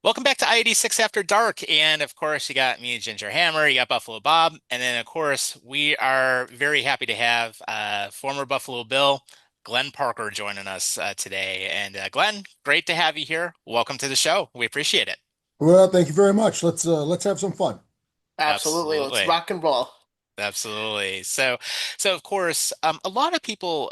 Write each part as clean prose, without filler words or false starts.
Welcome back to I-86 After Dark. And of course, you got me, Ginger Hammer, you got Buffalo Bob. And then, of course, we are very happy to have former Buffalo Bill, Glenn Parker, joining us today. And Glenn, great to have you here. Welcome to the show. We appreciate it. Well, thank you very much. Let's have some fun. Absolutely. Let's Absolutely. rock and roll. Absolutely. So of course, a lot of people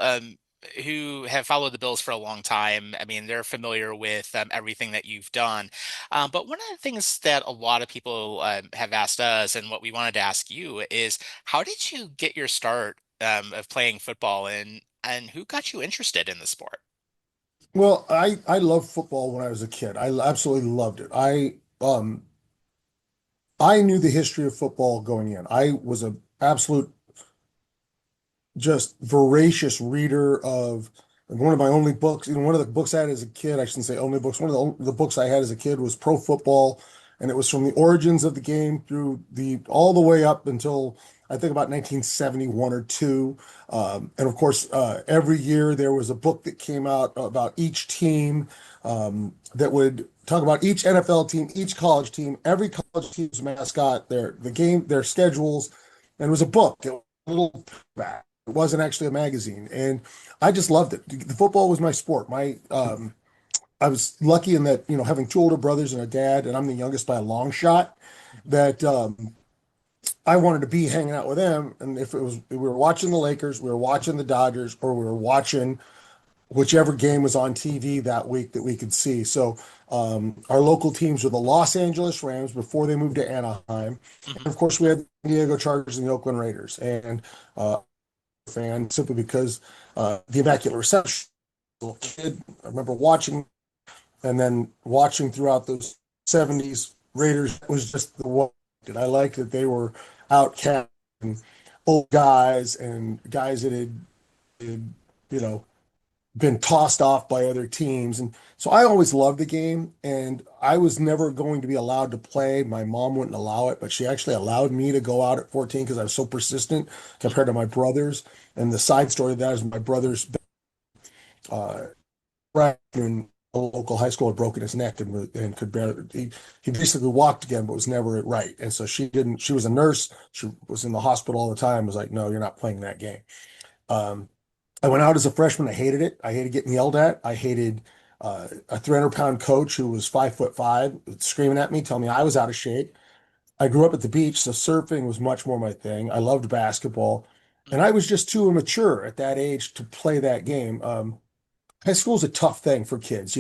who have followed the Bills for a long time, I mean, they're familiar with everything that you've done. But one of the things that a lot of people have asked us, and what we wanted to ask you, is how did you get your start of playing football, and who got you interested in the sport? Well, I loved football when I was a kid. I absolutely loved it. I knew the history of football going in. I was a absolute just voracious reader of one of my only books. One of the books I had as a kid, I shouldn't say only books. One of the books I had as a kid was Pro Football, and it was from the origins of the game through the all the way up until I think about 1971 or two. And of course, every year there was a book that came out about each team that would talk about each NFL team, each college team, every college team's mascot, their schedules, and it was a book. It was a little back. It wasn't actually a magazine, and I just loved it. The football was my sport. I was lucky in that, having two older brothers and a dad, and I'm the youngest by a long shot, that I wanted to be hanging out with them. And if we were watching the Lakers, we were watching the Dodgers, or we were watching whichever game was on TV that week that we could see. So our local teams were the Los Angeles Rams before they moved to Anaheim. And Hmm. of course, we had the San Diego Chargers and the Oakland Raiders. And fan simply because the Immaculate Reception. Little kid, I remember watching and then watching throughout those 70s Raiders was just the one. And I liked that they were outcast and old guys and guys that had you know been tossed off by other teams. And so I always loved the game, and I was never going to be allowed to play. My mom wouldn't allow it, but she actually allowed me to go out at 14 because I was so persistent compared to my brothers. And the side story of that is my brother's uh, in a local high school had broken his neck and could barely he basically walked again but was never right, and so she was a nurse, she was in the hospital all the time, was like, no, you're not playing that game. um, I went out as a freshman. I hated it. I hated getting yelled at. I hated a 300-pound coach who was 5'5" screaming at me, telling me I was out of shape. I grew up at the beach, so surfing was much more my thing. I loved basketball, and I was just too immature at that age to play that game. High school is a tough thing for kids.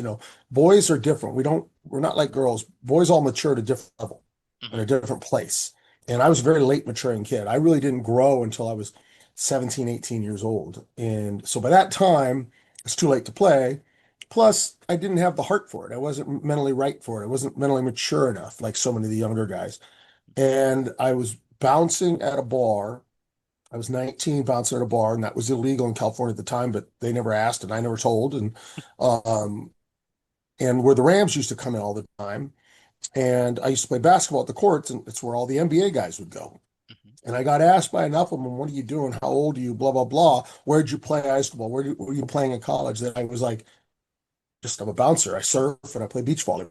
Boys are different. We're not like girls. Boys all mature at a different level, in Hmm. a different place. And I was a very late maturing kid. I really didn't grow until I was 17, 18 years old. And so by that time, it's too late to play. Plus, I didn't have the heart for it. I wasn't mentally right for it. I wasn't mentally mature enough, like so many of the younger guys. And I was bouncing at a bar. I was 19 bouncing at a bar, and that was illegal in California at the time, but they never asked and I never told. Um, and where the Rams used to come in all the time. And I used to play basketball at the courts, and it's where all the NBA guys would go. Hmm. And I got asked by enough of them, what are you doing? How old are you? Blah, blah, blah. Where'd you play high school? Where were you playing in college? That I was like, just I'm a bouncer. I surf and I play beach volleyball.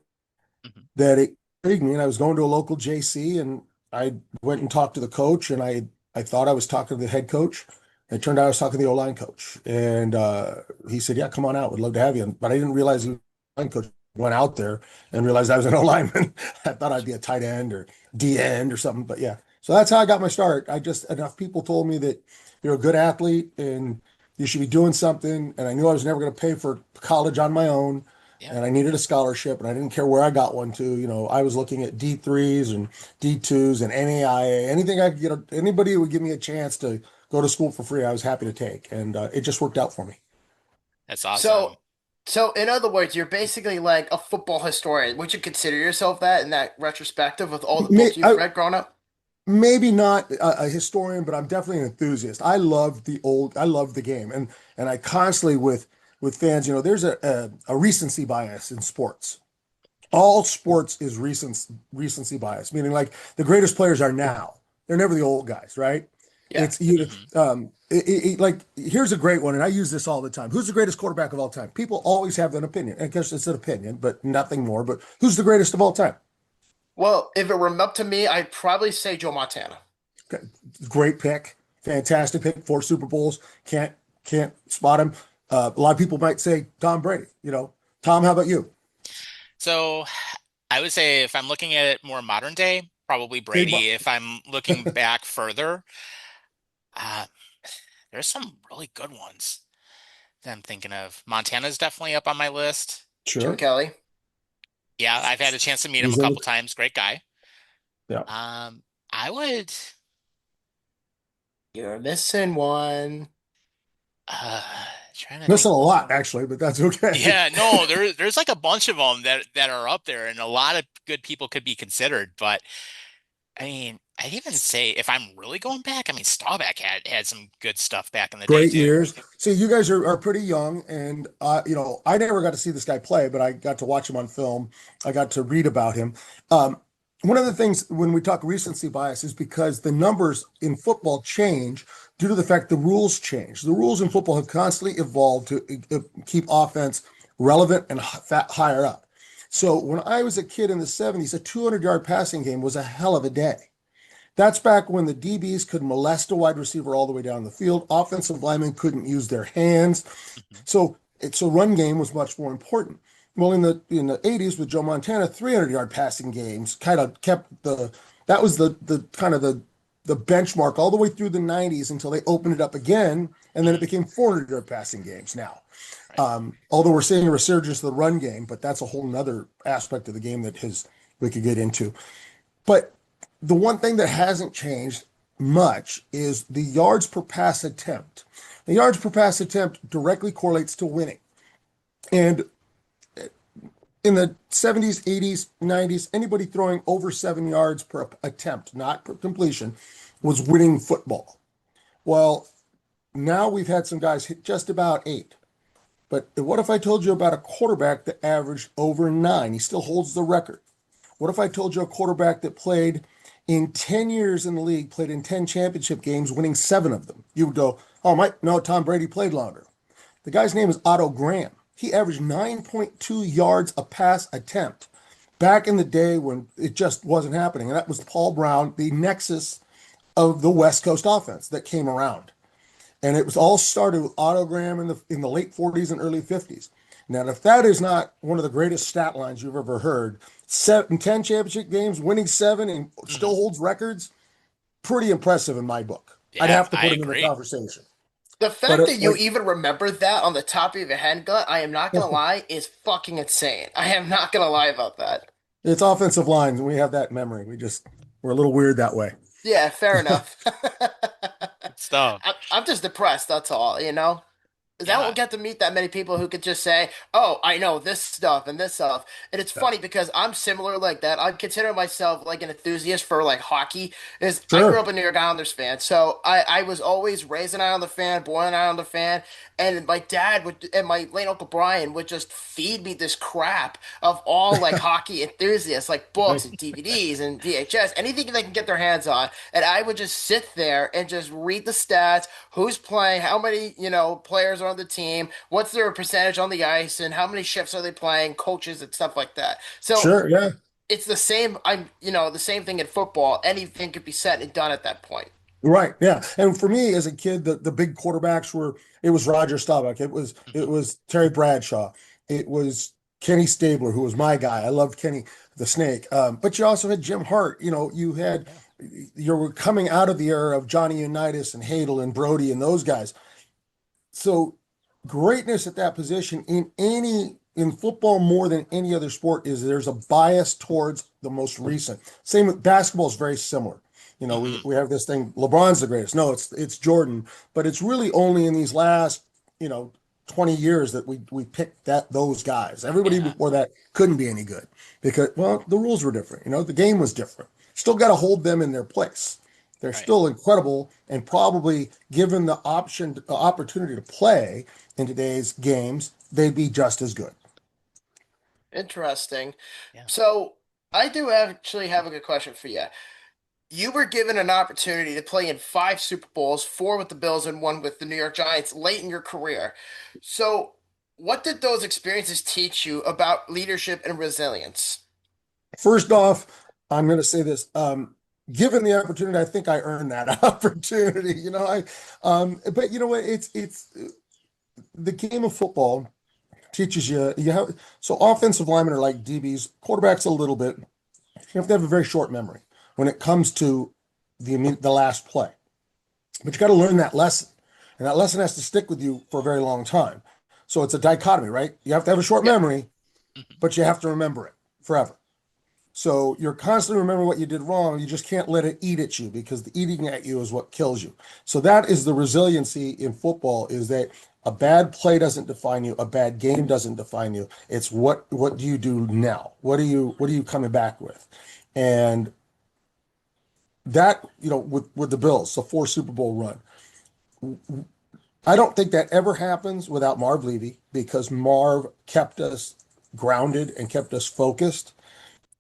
Hmm. That it intrigued me. And I was going to a local JC, and I went and talked to the coach, and I thought I was talking to the head coach. It turned out I was talking to the O-line coach. And he said, yeah, come on out. Would love to have you. But I didn't realize he was the line coach. Went out there and realized I was an O-lineman. I thought I'd be a tight end or D end or something. But yeah. So that's how I got my start. Enough people told me that you're a good athlete and you should be doing something. And I knew I was never going to pay for college on my own, Yeah. and I needed a scholarship, and I didn't care where I got one to. I was looking at D3s and D2s and NAIA, anything I could get, anybody who would give me a chance to go to school for free, I was happy to take. And it just worked out for me. That's So, awesome. so in other words, you're basically like a football historian. Would you consider yourself that in that retrospective with all the May, books you've I, read growing up? Maybe not a historian, but I'm definitely an enthusiast. I love the game. And I constantly with fans, there's a recency bias in sports. All sports is recency bias, meaning like the greatest players are now. They're never the old guys, right? Yeah. It's you. Hmm. Like here's a great one, and I use this all the time. Who's the greatest quarterback of all time? People always have an opinion. I guess it's an opinion, but nothing more. But who's the greatest of all time? Well, if it were up to me, I'd probably say Joe Montana. Okay, great pick, fantastic pick. 4 Super Bowls. Can't spot him. A lot of people might say Tom Brady. Tom, how about you? So I would say if I'm looking at it more modern day, probably Big, Brady. If I'm looking back further, uh, there's some really good ones that I'm thinking of. Montana's definitely up on my list. Jim sure. Kelly. Yeah, I've had a chance to meet him a He's in couple the times. Great guy. yeah. Um, I would You're missing one. trying to think. Missing a lot actually, but that's okay. Yeah, no, there's like a bunch of them that are up there, and a lot of good people could be considered. But I mean, I'd even say if I'm really going back, I mean, Staubach had some good stuff back in the day Great too. years. See, you guys are pretty young, and I never got to see this guy play, but I got to watch him on film. I got to read about him. Um, One of the things when we talk recency bias is because the numbers in football change due to the fact the rules change. The rules in Mhm. football have constantly evolved to keep offense relevant and higher up. So when I was a kid in the 70s, a 200-yard passing game was a hell of a day. That's back when the DBs could molest a wide receiver all the way down the field. Offensive linemen couldn't use their hands. Mhm. So run game was much more important. Well, in the 80s with Joe Montana, 300-yard passing games kind of kept that was the kind of the benchmark all the way through the 90s until they opened it up again, and then it Mhm. became 400-yard passing games now. Right. Although we're seeing a resurgence of the run game, but that's a whole nother aspect of the game that has we could get into. But the one thing that hasn't changed much is the yards per pass attempt. The yards per pass attempt directly correlates to winning. And in the 70s, 80s, 90s, anybody throwing over 7 yards per attempt, not per completion, was winning football. Well, now we've had some guys hit just about 8. But what if I told you about a quarterback that averaged over 9? He still holds the record. What if I told you a quarterback that played in 10 years in the league, played in 10 championship games, winning 7 of them? You would go, oh, Mike, no, Tom Brady played longer. The guy's name is Otto Graham. He averaged 9.2 yards a pass attempt back in the day when it just wasn't happening. And that was Paul Brown, the nexus of the West Coast offense that came around. And it was all started with autogram in the late 40s and early 50s. Now, if that is not one of the greatest stat lines you've ever heard, 10 championship games, winning 7, and still Mhm. holds records, pretty impressive in my book. I'd Yeah, have to I put him in the agree. conversation. The But fact that you like even remember that on the top of your head, Gut, I am not gonna lie, is fucking insane. I am not gonna lie about that. it's offensive lines, and we have that memory. We're a little weird that way. Yeah, fair enough. Good stuff. I'm just depressed, that's all, you know? 'Cause I Yeah. don't get to meet that many people who could just say, "Oh, I know this stuff and this stuff." And it's Yeah. funny because I'm similar like that. I consider myself like an enthusiast for like hockey. Is I grew Sure. up a New York Islanders fan, so I was always raised an Islander fan, born an Islander fan, and my dad would and my late Uncle Brian would just feed me this crap of all like hockey enthusiasts, like books and DVDs and VHS, anything they can get their hands on, and I would just sit there and just read the stats, who's playing, how many, players are on the team, what's their percentage on the ice, and how many shifts are they playing, coaches and stuff like that. So Sure. Yeah. it's the same, the same thing in football. Anything could be said and done at that point. Right. Yeah. And for me as a kid, the big quarterbacks were it was Roger Staubach, it Mhm. was Terry Bradshaw, it was Kenny Stabler, who was my guy. I loved Kenny the Snake. But you also had Jim Hart. Yeah. You were coming out of the era of Johnny Unitas and Hadel and Brody and those guys. So greatness at that position in football more than any other sport is there's a bias towards the most recent. Same with basketball is very similar. We Hmm. we have this thing, LeBron's the greatest. No, it's Jordan, but it's really only in these last, you know, 20 years that we picked those guys. Everybody Yeah. before that couldn't be any good because well, the rules were different, the game was different. Still got to hold them in their place. They're Right. still incredible and probably given the opportunity to play in today's games, they'd be just as good. Interesting. Yeah. So I do actually have a good question for you. You were given an opportunity to play in five Super Bowls, four with the Bills and one with the New York Giants late in your career. So, what did those experiences teach you about leadership and resilience? First off, I'm going to say this. Given the opportunity, I think I earned that opportunity. But you know what? It's the game of football teaches you have so offensive linemen are like DBs, quarterbacks a little bit. You have to have a very short memory when it comes to the last play. But you got to learn that lesson, and that lesson has to stick with you for a very long time. So it's a dichotomy, right? You have to have a short Yeah, memory, Mhm. but you have to remember it forever. So you're constantly remembering what you did wrong. You just can't let it eat at you because the eating at you is what kills you. So that is the resiliency in football is that a bad play doesn't define you, a bad game doesn't define you. It's what do you do now? What are you coming back with? And that, with the Bills, the four Super Bowl run. I don't think that ever happens without Marv Levy because Marv kept us grounded and kept us focused.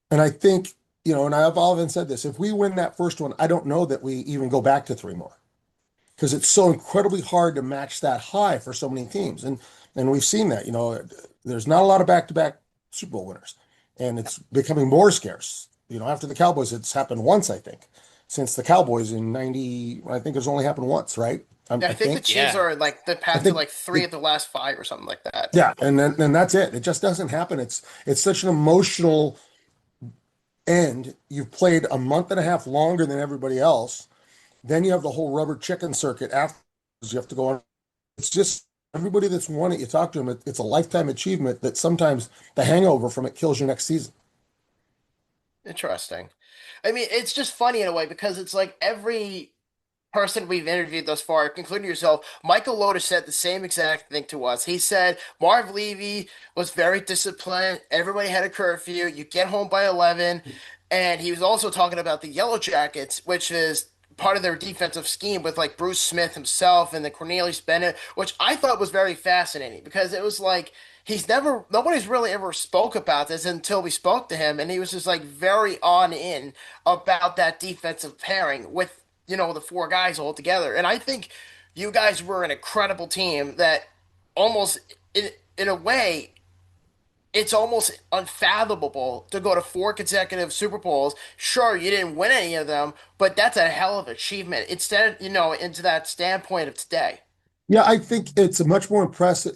And I think, and I've often said this, if we win that first one, I don't know that we even go back to three more because it's so incredibly hard to match that high for so many teams. And we've seen that, there's not a lot of back-to-back Super Bowl winners, and it's becoming more scarce. After the Cowboys, it's happened once, I think, since the Cowboys in 90, I think it's only happened once, right? yeah. I I think the think, Chiefs Yeah. are like the I path to think like three it, of the last five or something like that. yeah, and that's it. It just doesn't happen. It's such an emotional end. You've played a month and a half longer than everybody else. Then you have the whole rubber chicken circuit after you have to go on. It's just everybody that's won it, you talk to them, it's a lifetime achievement that sometimes the hangover from it kills you next season. Interesting. I mean, it's just funny in a way because it's like every person we've interviewed thus far, including yourself, Michael Lotus said the same exact thing to us. He said Marv Levy was very disciplined. Everybody had a curfew. You get home by 11. And he was also talking about the Yellow Jackets, which is part of their defensive scheme with like Bruce Smith himself and the Cornelius Bennett, which I thought was very fascinating because it was like nobody's really ever spoke about this until we spoke to him, and he was just like very on in about that defensive pairing with the four guys all together. And I think you guys were an incredible team that almost in a way it's almost unfathomable to go to four consecutive Super Bowls. Sure, you didn't win any of them, but that's a hell of an achievement. Instead, into that standpoint of today. Yeah, I think it's a much more impressive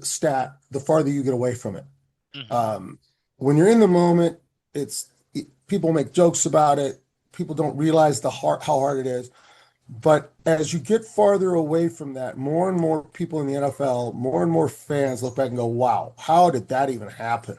stat the farther you get away from it. Mhm. When you're in the moment, it's people make jokes about it. People don't realize how hard it is. But as you get farther away from that, more and more people in the NFL, more and more fans look back and go, "Wow, how did that even happen?"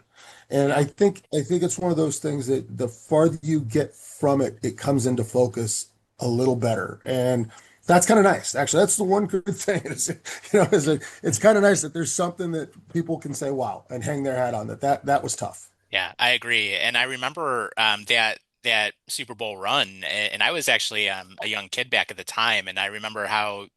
And Yeah. I think it's one of those things that the farther you get from it, it comes into focus a little better. And that's kind of nice. Actually, that's the one good thing is, it's kind of nice that there's something that people can say, "Wow," and hang their hat on that was tough. Yeah, I agree. And I remember that Super Bowl run, and I was actually a young kid back at the time, and I remember how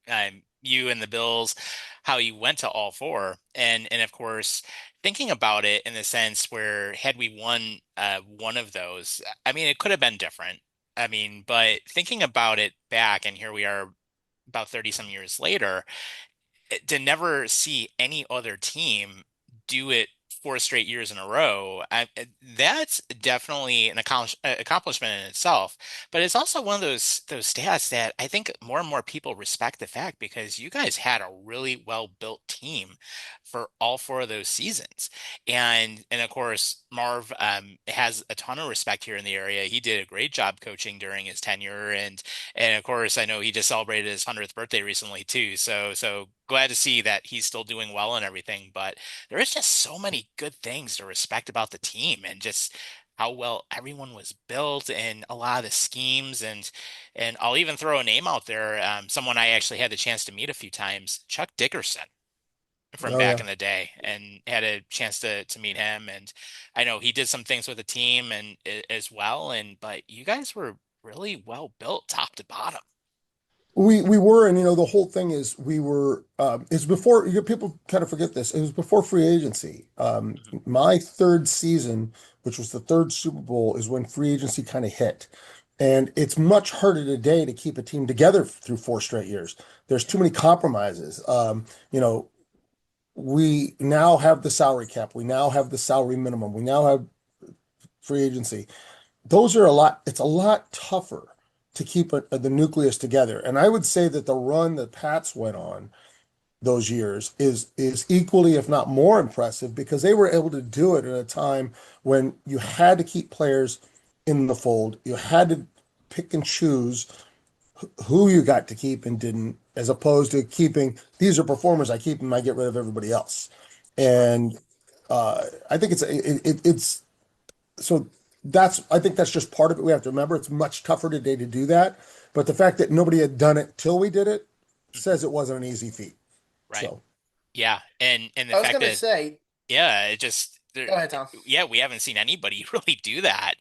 you and the Bills, how you went to all four, and of course, thinking about it in the sense where had we won one of those, I mean, it could have been different. I mean, but thinking about it back, and here we are about 30 some years later to never see any other team do it 4 straight years in a row, that's definitely an accomplishment in itself. But it's also one of those stats that I think more and more people respect the fact because you guys had a really well built team for all four of those seasons, and of course Marv has a ton of respect here in the area. He did a great job coaching during his tenure, and of course, I know he just celebrated his 100th birthday recently too. So glad to see that he's still doing well and everything. But there is just so many good things to respect about the team and just how well everyone was built and a lot of the schemes and I'll even throw a name out there, someone I actually had the chance to meet a few times, Chuck Dickerson from Oh back yeah. in the day and had a chance to meet him, and I know he did some things with the team as well, and but you guys were really well built top to bottom. We were, and the whole thing is we were. It's before people kind of forget this. It was before free agency. Hmm. My third season, which was the third Super Bowl, is when free agency kind of hit, and it's much harder today to keep a team together through 4 straight years. There's too many compromises. We now have the salary cap. We now have the salary minimum. We now have free agency. Those are a lot. It's a lot tougher to keep the nucleus together. And I would say that the run that Pats went on those years is equally, if not more impressive, because they were able to do it at a time when you had to keep players in the fold. You had to pick and choose who you got to keep and didn't, as opposed to keeping these are performers. I keep them. I get rid of everybody else. Right. And I think it's so that's I think that's just part of it. We have to remember it's much tougher today to do that. But the fact that nobody had done it till we did it Hmm. says it wasn't an easy feat. Right. So Yeah. And the I was fact gonna that, say, yeah, it just there, go ahead, Tom. yeah, we haven't seen anybody really do that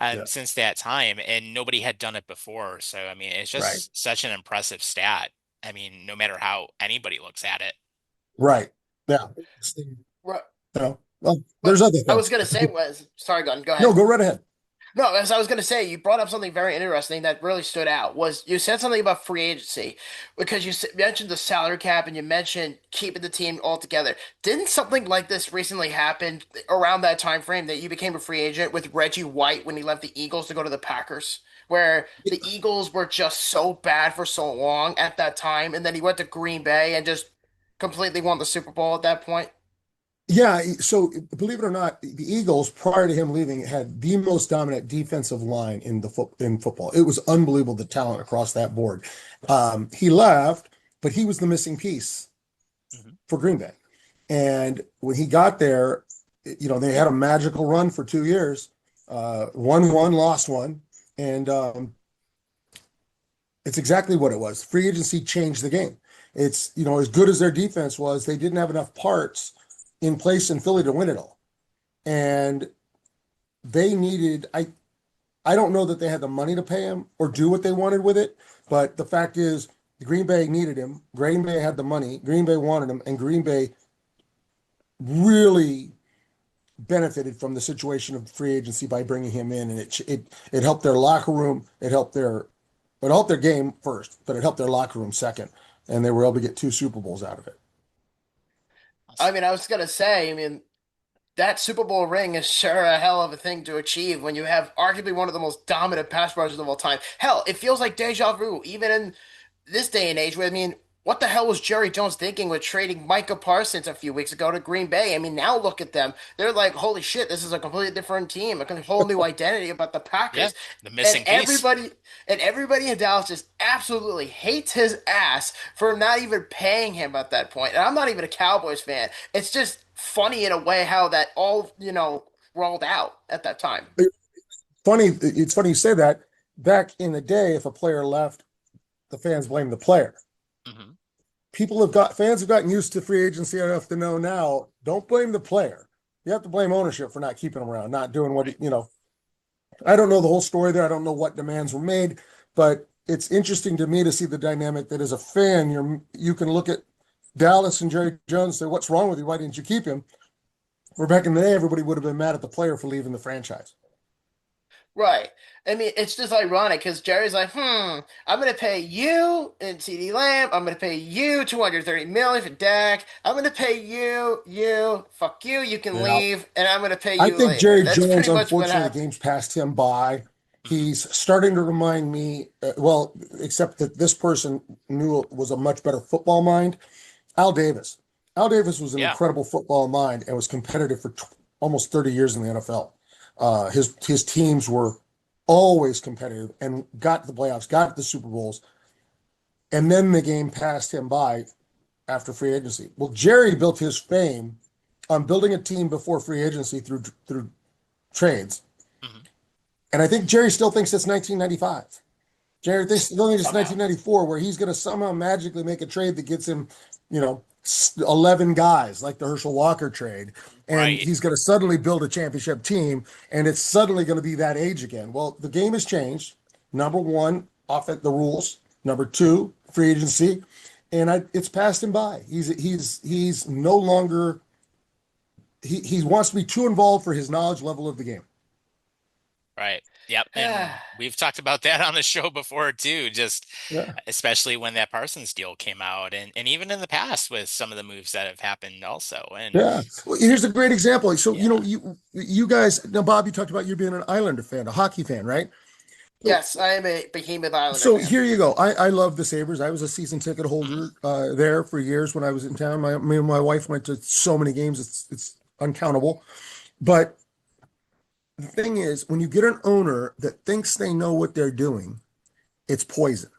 yeah, since that time, and nobody had done it before. So I mean, it's right, just such an impressive stat. I mean, no matter how anybody looks at it. right, yeah. Right. Well, But there's other I things. was gonna say was sorry, Gunn, go No, ahead. go right ahead. No, as I was going to say, you brought up something very interesting that really stood out. Was you said something about free agency because mentioned the salary cap and you mentioned keeping the team all together. Didn't something like this recently happen around that time frame that you became a free agent with Reggie White when he left the Eagles to go to the Packers, where the Eagles were just so bad for so long at that time, and then he went to Green Bay and just completely won the Super Bowl at that point? Yeah, so believe it or not, the Eagles prior to him leaving had the most dominant defensive line in football. It was unbelievable the talent across that board. He left, but he was the missing piece Hmm. for Green Bay. And when he got there, they had a magical run for 2 years, won one, lost one, and it's exactly what it was. Free agency changed the game. It's as good as their defense was, they didn't have enough parts in place in Philly to win it all, and they needed. I don't know that they had the money to pay him or do what they wanted with it, but the fact is, Green Bay needed him. Green Bay had the money. Green Bay wanted him, and Green Bay really benefited from the situation of free agency by bringing him in, and it helped their locker room. It helped their game first, but it helped their locker room second, and they were able to get two Super Bowls out of it. I mean, I was gonna say, I mean, that Super Bowl ring is sure a hell of a thing to achieve when you have arguably one of the most dominant pass rushers of all time. Hell, it feels like deja vu, even in this day and age. Where I mean, what the hell was Jerry Jones thinking with trading Micah Parsons a few weeks ago to Green Bay? I mean, now look at them. They're like, holy shit, this is a completely different team, a whole new identity about the Yeah, Packers. the And missing piece. everybody and everybody in Dallas just absolutely hates his ass for not even paying him at that point. And I'm not even a Cowboys fan. It's just funny in a way how that all, rolled out at that time. It's funny you say that. Back in the day, if a player left, the fans blame the player. Hmm. Fans have gotten used to free agency enough to know now. Don't blame the player. You have to blame ownership for not keeping him around, not doing what Right. I don't know the whole story there. I don't know what demands were made, but it's interesting to me to see the dynamic that as a fan, you can look at Dallas and Jerry Jones and say, "What's wrong with you? Why didn't you keep him?" Where back in the day, everybody would have been mad at the player for leaving the franchise. Right. I mean, it's just ironic because Jerry's like, I'm gonna pay you in CD Lamb. I'm gonna pay you 230 million for Dak. I'm gonna pay fuck you, you can Yeah. leave, and I'm gonna pay I you think later. Jerry That's Jones, pretty much what unfortunately, the happened. game's passed him by. Hmm. He's starting to remind me, well, except that this person knew was a much better football mind. Al Davis. Al Davis was an Yeah. incredible football mind and was competitive for almost 30 years in the NFL. His teams were always competitive and got to the playoffs, got to the Super Bowls, and then the game passed him by after free agency. Well, Jerry built his fame on building a team before free agency through trades. Hmm. And I think Jerry still thinks it's 1995. Jerry thinks still thinks it's Somehow. 1994, where he's going to somehow magically make a trade that gets him, 11 guys like the Herschel Walker trade. And Right. he's going to suddenly build a championship team, and it's suddenly going to be that age again. Well, the game has changed. Number one, off at the rules. Number two, free agency, and it's passed him by. He's no longer he wants to be too involved for his knowledge level of the game. Right. Yep. And we've talked about that on the show before too, just Yeah. especially when that Parsons deal came out and even in the past with some of the moves that have happened also. And Yeah. Well, here's a great example. So, yeah. you guys, now, Bob, you talked about you being an Islander fan, a hockey fan, right? So, Yes, I am a behemoth Islander so fan. here you go. I love the Sabres. I was a season ticket Mhm. holder there for years when I was in town. Me and my wife went to so many games. It's uncountable. But the thing is, when you get an owner that thinks they know what they're doing, it's poison.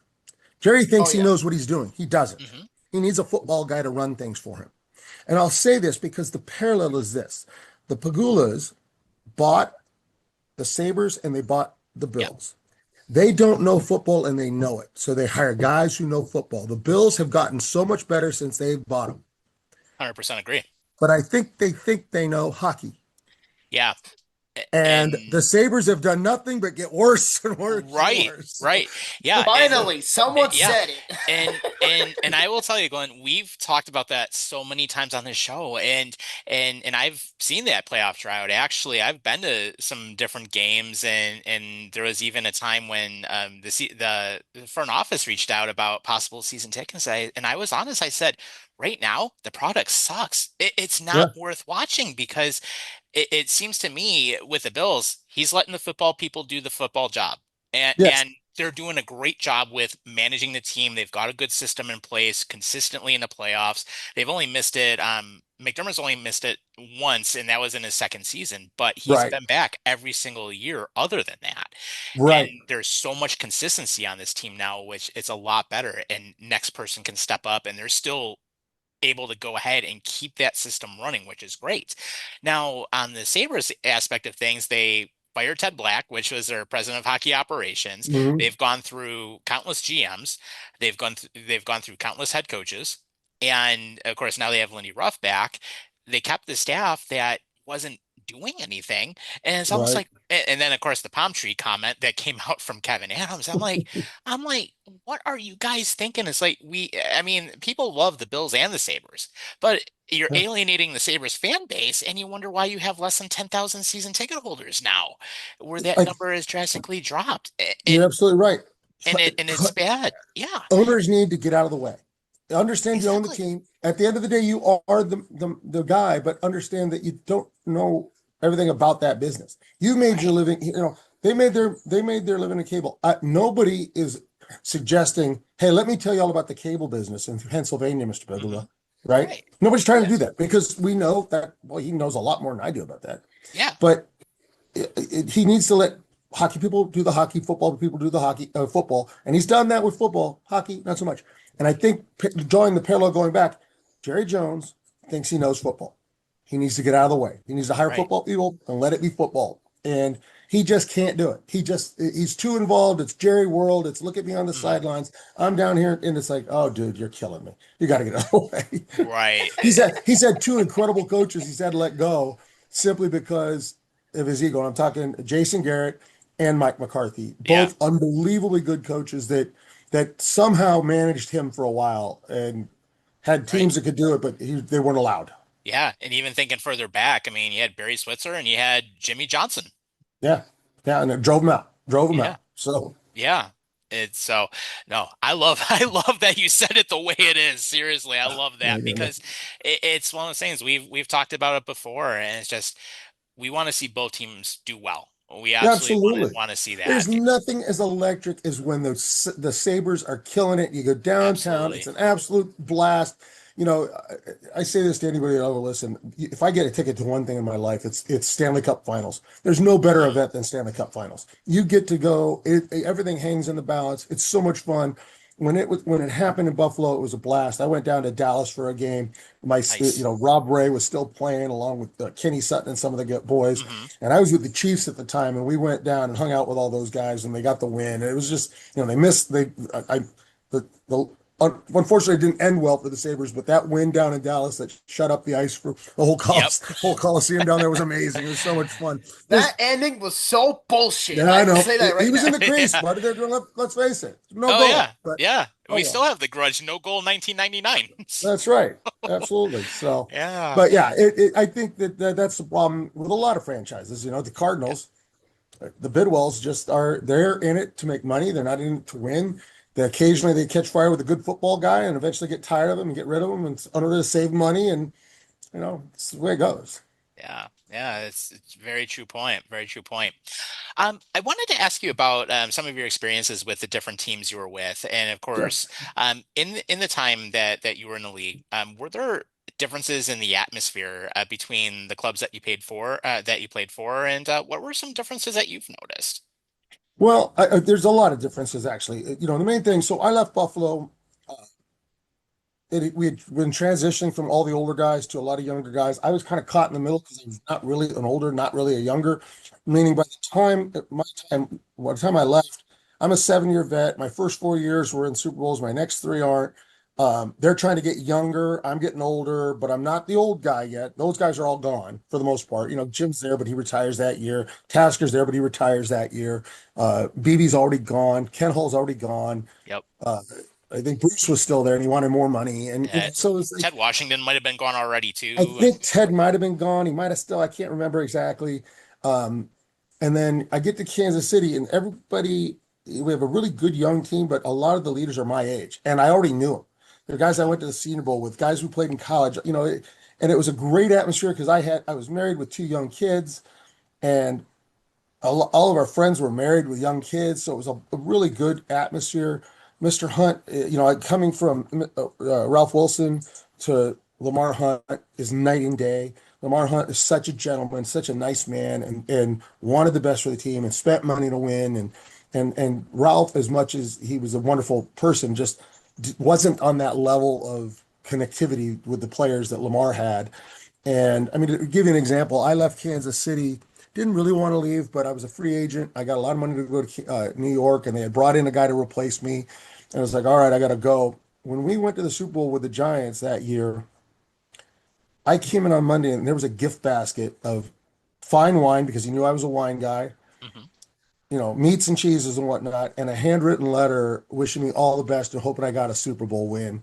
Jerry Oh thinks he yeah. knows what he's doing. He doesn't. Mhm. He needs a football guy to run things for him. And I'll say this because the parallel is this. The Pagulas bought the Sabres and they bought the Yep. Bills. They don't know football and they know it. So they hire guys who know football. The Bills have gotten so much better since they've bought them. 100% agree. But I think they know hockey. Yeah. And the And Sabres have done nothing but get worse and worse and right, worse. right. Yeah, Finally, someone yeah. said it. And I will tell you, Glenn, we've talked about that so many times on this show, and I've seen that playoff drought. Actually, I've been to some different games, and there was even a time when the front office reached out about possible season tickets. I was honest. I said, right now the product sucks. It's not Yeah. worth watching because it seems to me with the Bills, he's letting the football people do the football job. Yes. And they're doing a great job with managing the team. They've got a good system in place consistently in the playoffs. They've only missed it. McDermott's only missed it once, and that was in his second season, but he's Right. been back every single year other than that. And Right. there's so much consistency on this team now, which it's a lot better. And next person can step up, and they're still able to go ahead and keep that system running, which is great. Now, on the Sabres aspect of things, they fired Ted Black, which was their president of hockey operations. Mhm. They've gone through countless GMs. They've gone through countless head coaches. And of course, now they have Lindy Ruff back. They kept the staff that wasn't doing anything. And it's almost Right. like, and then of course the palm tree comment that came out from Kevin Adams. I'm like, what are you guys thinking? It's like I mean, people love the Bills and the Sabres, but you're Yeah. alienating the Sabres fan base, and you wonder why you have less than 10,000 season ticket holders now, where that I, number is drastically dropped. you're absolutely right. And it's bad. Yeah, Owners need to get out of the way. Understand you own the exactly. team. At the end of the day, you are the guy, but understand that you don't know everything about that business. You made your Right. living, they made their living in cable. Nobody is suggesting, hey, let me tell you all about the cable business in Pennsylvania, Mr. Hmm. Begula, right? Right. Nobody's trying to Yeah. do that because we know that, well, he knows a lot more than I do about that. Yeah. But he needs to let hockey people do the hockey, football people do the hockey, football, and he's done that with football, hockey, not so much. And I think drawing the parallel going back, Jerry Jones thinks he knows football. He needs to get out of the way. He needs to hire Right. football people and let it be football. And he just can't do it. He's too involved. It's Jerry World. It's look at me on the Hmm. sidelines. I'm down here, and it's like, oh, dude, you're killing me. You got to get out of the way. Right. He's had two incredible coaches he's had to let go simply because of his ego. I'm talking Jason Garrett and Mike McCarthy, Yeah. both unbelievably good coaches that somehow managed him for a while and had Right. teams that could do it, but they weren't allowed. Yeah. And even thinking further back, I mean, you had Barry Switzer and you had Jimmy Johnson. Yeah, yeah, and it drove him out. Drove him Yeah. out. So Yeah. It's so no, I love I love that you said it the way it is. Seriously, I love yeah, that yeah, because it's one of those things we've talked about it before, and it's just we want to see both teams do well. We yeah, absolutely absolutely. want to see There's that. nothing as electric as when the Sabres are killing it. You go downtown, it's Absolutely. an absolute blast. I say this to anybody that will listen. If I get a ticket to one thing in my life, it's Stanley Cup Finals. There's no better Hmm. event than Stanley Cup Finals. You get to go. Everything hangs in the balance. It's so much fun. When it happened in Buffalo, it was a blast. I went down to Dallas for a game. Nice. Rob Ray was still playing along with Kenny Sutton and some of the boys, Hmm. and I was with the Chiefs at the time, and we went down and hung out with all those guys, and they got the win. And it was just, they missed the unfortunately, it didn't end well for the Sabres, but that win down in Dallas that shut up the ice for the whole Yep. whole Coliseum down there was amazing. It was so much fun. That There's, ending was so bullshit. yeah, I I will know. say that He right was now. in the crease, Yeah. but let's face it, no Oh goal. yeah. But Yeah. oh We still well, have the grudge. No goal 1999. that's right. Absolutely. So, Yeah. but yeah, I think that's the problem with a lot of franchises. You know, the Yeah. Cardinals, the Bidwells just are they're in it to make money. They're not in it to win. Occasionally they catch fire with a good football guy and eventually get tired of him and get rid of him and it's under to save money and it's the way it goes. Yeah, yeah, it's a very true point. Very true point. I wanted to ask you about some of your experiences with the different teams you were with, and of Sure. course, in the time that you were in the league, were there differences in the atmosphere between the clubs that you played for, and what were some differences that you've noticed? Well, there's a lot of differences actually. You know, the main thing. So I left Buffalo. We had been transitioning from all the older guys to a lot of younger guys. I was kind of caught in the middle because I was not really an older, not really a younger. Meaning, by the time I left, I'm a 7 year vet. My first 4 years were in Super Bowls. My next three aren't. They're trying to get younger. I'm getting older, but I'm not the old guy yet. Those guys are all gone for the most part. You know, Jim's there, but he retires that year. Tasker's there, but he retires that year. BB's already gone. Ken Hall's already gone. Yep. Uh, I think Bruce was still there and he wanted more money. And Uh, so it's like Ted Washington might have been gone already I too. think Ted might have been gone. He might have still, I can't remember exactly. Um, and then I get to Kansas City and everybody, we have a really good young team, but a lot of the leaders are my age. And I already knew them. They're guys I Mhm. went to the Senior Bowl with, guys who played in college, and it was a great atmosphere because I was married with two young kids and all of our friends were married with young kids, so it was a really good atmosphere. Mr. Hunt, coming from Ralph Wilson to Lamar Hunt is night and day. Lamar Hunt is such a gentleman, such a nice man, and wanted the best for the team and spent money to win. And Ralph, as much as he was a wonderful person, just wasn't on that level of connectivity with the players that Lamar had. And I mean, to give you an example, I left Kansas City, didn't really want to leave, but I was a free agent. I got a lot of money to go to New York, and they had brought in a guy to replace me. And I was like, all right, I got to go. When we went to the Super Bowl with the Giants that year, I came in on Monday, and there was a gift basket of fine wine because he knew I was a wine guy, Mhm. meats and cheeses and whatnot, and a handwritten letter wishing me all the best and hoping I got a Super Bowl win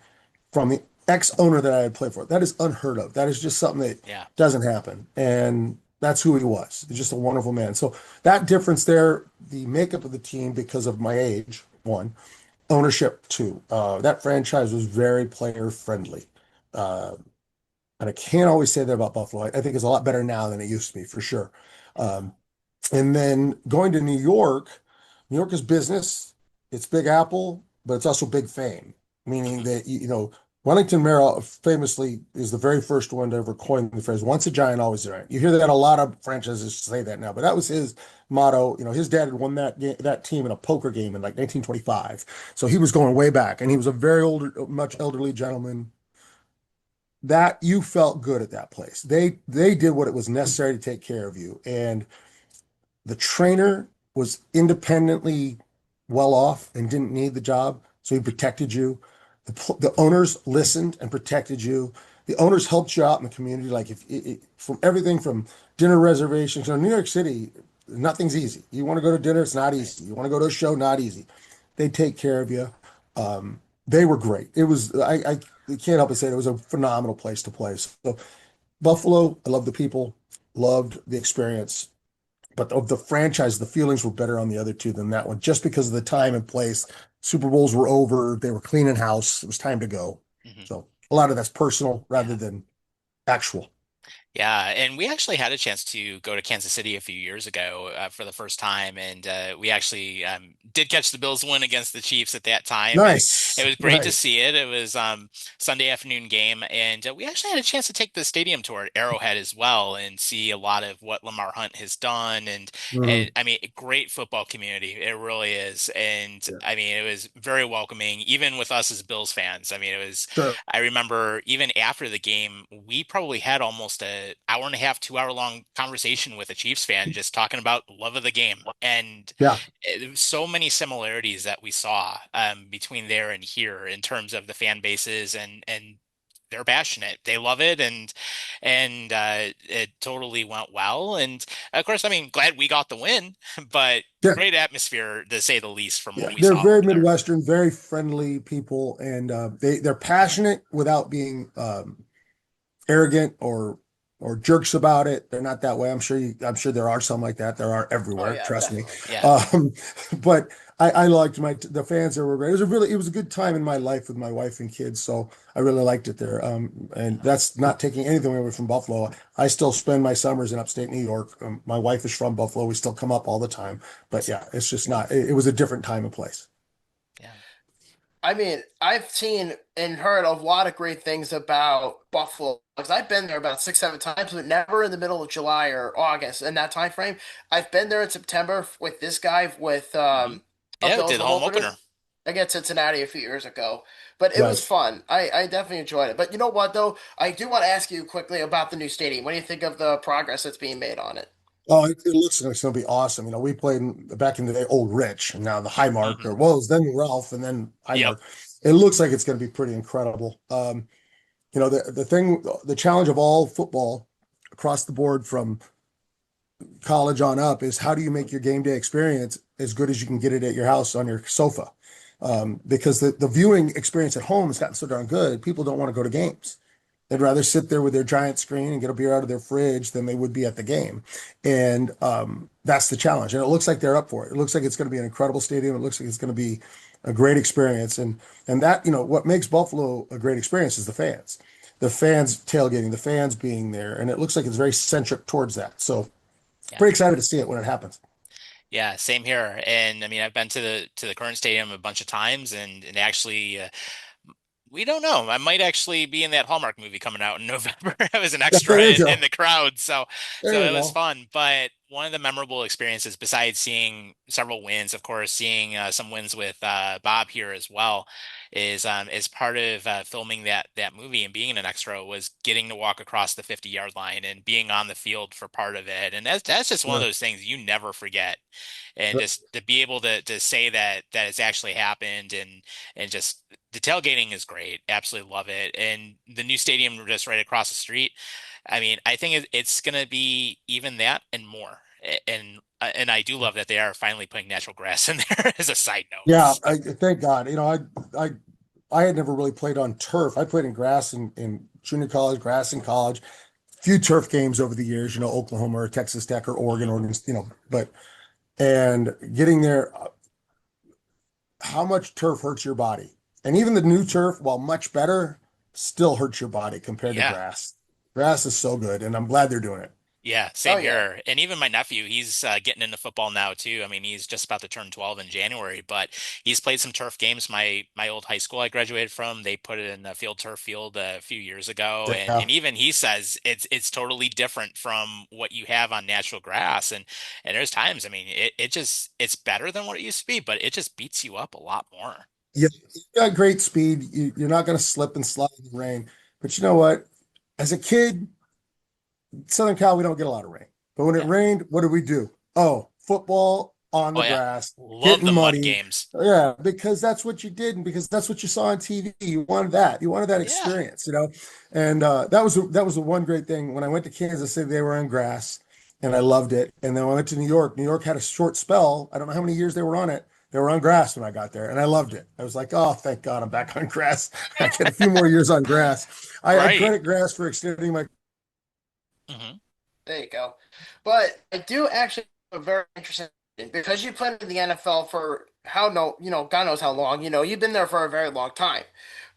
from the ex-owner that I had played for. That is unheard of. That is just something that Yeah. doesn't happen. And that's who he was. He's just a wonderful man. So that difference there, the makeup of the team because of my age, one, ownership, two. That franchise was very player friendly. Uh, and I can't always say that about Buffalo. I think it's a lot better now than it used to be, for sure. Um, and then going to New York is business. It's Big Apple, but it's also big fame, meaning Mhm. that, Wellington Merrill famously is the very first one to ever coin the phrase, once a giant, always a giant. You hear that a lot of franchises say that now, but that was his motto. You know, his dad had won that team in a poker game in like 1925. So he was going way back, and he was a very old, much elderly gentleman that you felt good at that place. They did what it was necessary to take care of you. And the trainer was independently well off and didn't need the job, so he protected you. The owners listened and protected you. The owners helped you out in the community, like from everything from dinner reservations. In New York City, nothing's easy. You want to go to dinner, it's not Right. easy. You want to go to a show, not easy. They take care of you. Um, they were great. I can't help but say it was a phenomenal place to play. So Buffalo, I love the people, loved the experience. But of the franchise, the feelings were better on the other two than that one, just because of the time and place. Super Bowls were over. They were cleaning house. It was time to go. Mhm. So a lot of that's personal rather Yeah. than actual. Yeah, and we actually had a chance to go to Kansas City a few years ago for the first time, and we actually did catch the Bills win against the Chiefs at that time, and it Nice. was great to Nice. see it. It was Sunday afternoon game, and we actually had a chance to take the stadium tour at Arrowhead as well and see a lot of what Lamar Hunt has done, and Mhm. I mean, a great football community, it really is, and Yeah, I mean, it was very welcoming, even with us as Bills fans. I mean, it was. sure. I remember even after the game, we probably had almost a hour and a half, 2 hour long conversation with a Chiefs fan just talking about love of the game. And Yeah. there was so many similarities that we saw between there and here in terms of the fan bases and they're passionate. They love it and it totally went well. And of course, I mean, glad we got the win, but Yeah. great atmosphere to say the least from Yeah. what we They're saw very over there. Midwestern, very friendly people, and they're passionate without being arrogant or jerks about it. They're not that way. I'm sure there are some like that. There are Oh everywhere, yeah, trust me. definitely. Yeah. Um, but I liked the fans there were great. It was a good time in my life with my wife and kids, so I really liked it there. And that's not taking anything away from Buffalo. I still spend my summers in upstate New York. My wife is from Buffalo. We still come up all the time. But yeah, it's just not. It was a different time and place. Yeah. I mean, I've seen and heard a lot of great things about Buffalo because I've been there about 6, 7 times, but never in the middle of July or August in that time frame. I've been there in September with this guy with Hmm. a Yeah, we Bills did the home home opener opener. against Cincinnati a few years ago. But it was Nice. fun. I definitely enjoyed it. But you know what though? I do want to ask you quickly about the new stadium. What do you think of the progress that's being made on it? Oh, it looks like it's going to be awesome. You know, we played back in the day, Old Rich, and now the Highmark, Hmm. or well, it was then Ralph, and then Yep. Highmark. It looks like it's going to be pretty incredible. You know, the challenge of all football across the board from college on up is how do you make your game day experience as good as you can get it at your house on your sofa? Because the viewing experience at home has gotten so darn good, people don't want to go to games. They'd rather sit there with their giant screen and get a beer out of their fridge than they would be at the game. And that's the challenge. And it looks like they're up for it. It looks like it's going to be an incredible stadium. It looks like it's going to be a great experience. And that, you know, what makes Buffalo a great experience is the fans. The fans tailgating, the fans being there. And it looks like it's very centric towards that. So Yeah. pretty excited to see it when it happens. Yeah, same here. And I mean, I've been to the current stadium a bunch of times and actually we don't know. I might actually be in that Hallmark movie coming out in November. I was an extra There you in go. the crowd, so There you it was go. fun. But one of the memorable experiences, besides seeing several wins, of course, seeing some wins with Bob here as well, is part of filming that movie and being an extra was getting to walk across the 50-yard line and being on the field for part of it. And that's just one of Sure. those things you never forget. And Sure. just to be able to say that it's actually happened and just the tailgating is great. Absolutely love it. And the new stadium just right across the street. I mean, I think it's going to be even that and more. And I do love that they are finally putting natural grass in there as a side note. Yeah, So, thank God. You know, I I had never really played on turf. I played in grass in junior college, grass in college, few turf games over the years, you know, Oklahoma or Texas Tech or mhm. Oregon, you know, but and getting there, how much turf hurts your body. And even the new turf, while much better, still hurts your body compared to Yeah. grass. Grass is so good, and I'm glad they're doing it. Yeah, Oh same yeah. here. And even my nephew, he's getting into football now too. I mean, he's just about to turn 12 in January, but he's played some turf games. My old high school I graduated from, they put it in a field turf field a few years ago, Yeah. and even he says it's totally different from what you have on natural grass. And there's times, I mean, it just it's better than what it used to be, but it just beats you up a lot more. Yeah, you got great speed. You're not going to slip and slide in the rain. But you know what? As a kid, Southern Cal, we don't get a lot of rain. But when it Yeah. rained, what did we do? Oh, football on Oh the yeah. grass, Love getting the mud muddy. games. Yeah, because that's what you did, and because that's what you saw on TV. You wanted that. You wanted that Yeah. experience, you know. And that was the one great thing. When I went to Kansas City, they were on grass, and I loved it. And then when I went to New York, New York had a short spell. I don't know how many years they were on it. They were on grass when I got there, and I loved it. I was like, oh, thank God, I'm back on grass. I get a few more years on grass. I Right. credit grass for extending my. Hmm. There you go. But I do actually have a very interesting because you played in the NFL for how no, God knows how long. You've been there for a very long time.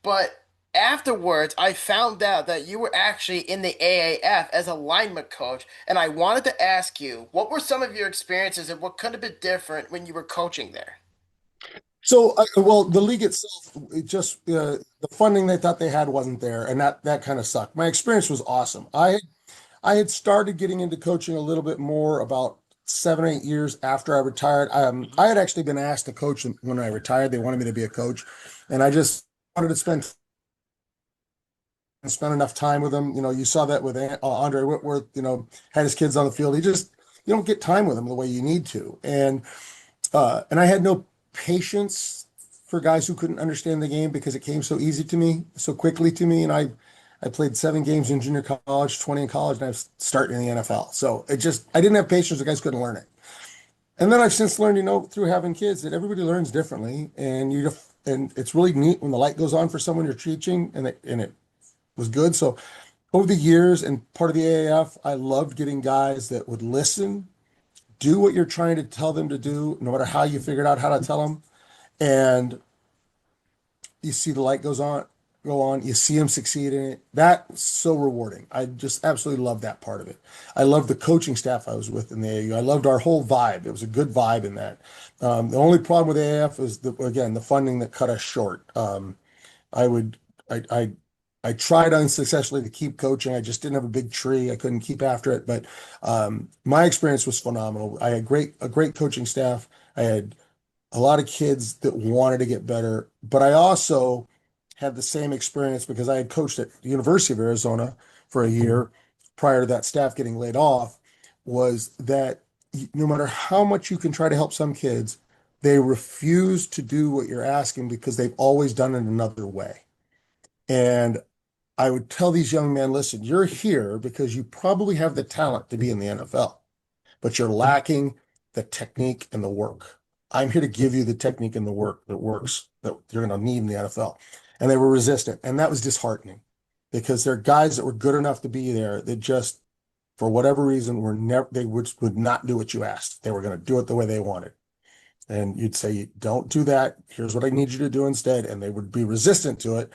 But afterwards, I found out that you were actually in the AAF as a lineman coach, and I wanted to ask you, what were some of your experiences and what could have been different when you were coaching there? So, well, the league itself, it just the funding they thought they had wasn't there, and that kind of sucked. My experience was awesome. I had started getting into coaching a little bit more about 7 or 8 years after I retired. Hmm. I had actually been asked to coach when I retired. They wanted me to be a coach, and I just wanted to spend and spent enough time with him. You saw that with Andre Whitworth, had his kids on the field. You don't get time with him the way you need to. And I had no patience for guys who couldn't understand the game because it came so easy to me, so quickly to me. And I played 7 games in junior college, 20 in college, and I was starting in the NFL. So I didn't have patience. The guys couldn't learn it. And then I've since learned, through having kids that everybody learns differently. And it's really neat when the light goes on for someone you're teaching and it was good. So over the years and part of the AAF, I loved getting guys that would listen, do what you're trying to tell them to do, no matter how you figured out how to tell them. And you see the light go on, you see them succeed in it. That's so rewarding. I just absolutely love that part of it. I love the coaching staff I was with in the AAU. I loved our whole vibe. It was a good vibe in that. The only problem with AAF is again, the funding that cut us short. I would, I, I tried unsuccessfully to keep coaching. I just didn't have a big tree. I couldn't keep after it. But my experience was phenomenal. I had a great coaching staff. I had a lot of kids that wanted to get better, but I also had the same experience because I had coached at the University of Arizona for a year prior to that staff getting laid off, was that no matter how much you can try to help some kids, they refuse to do what you're asking because they've always done it another way. And I would tell these young men, listen, you're here because you probably have the talent to be in the NFL, but you're lacking the technique and the work. I'm here to give you the technique and the work that works that you're going to need in the NFL. And they were resistant. And that was disheartening because they're guys that were good enough to be there that just, for whatever reason, they would not do what you asked. They were going to do it the way they wanted. And you'd say, don't do that. Here's what I need you to do instead. And they would be resistant to it.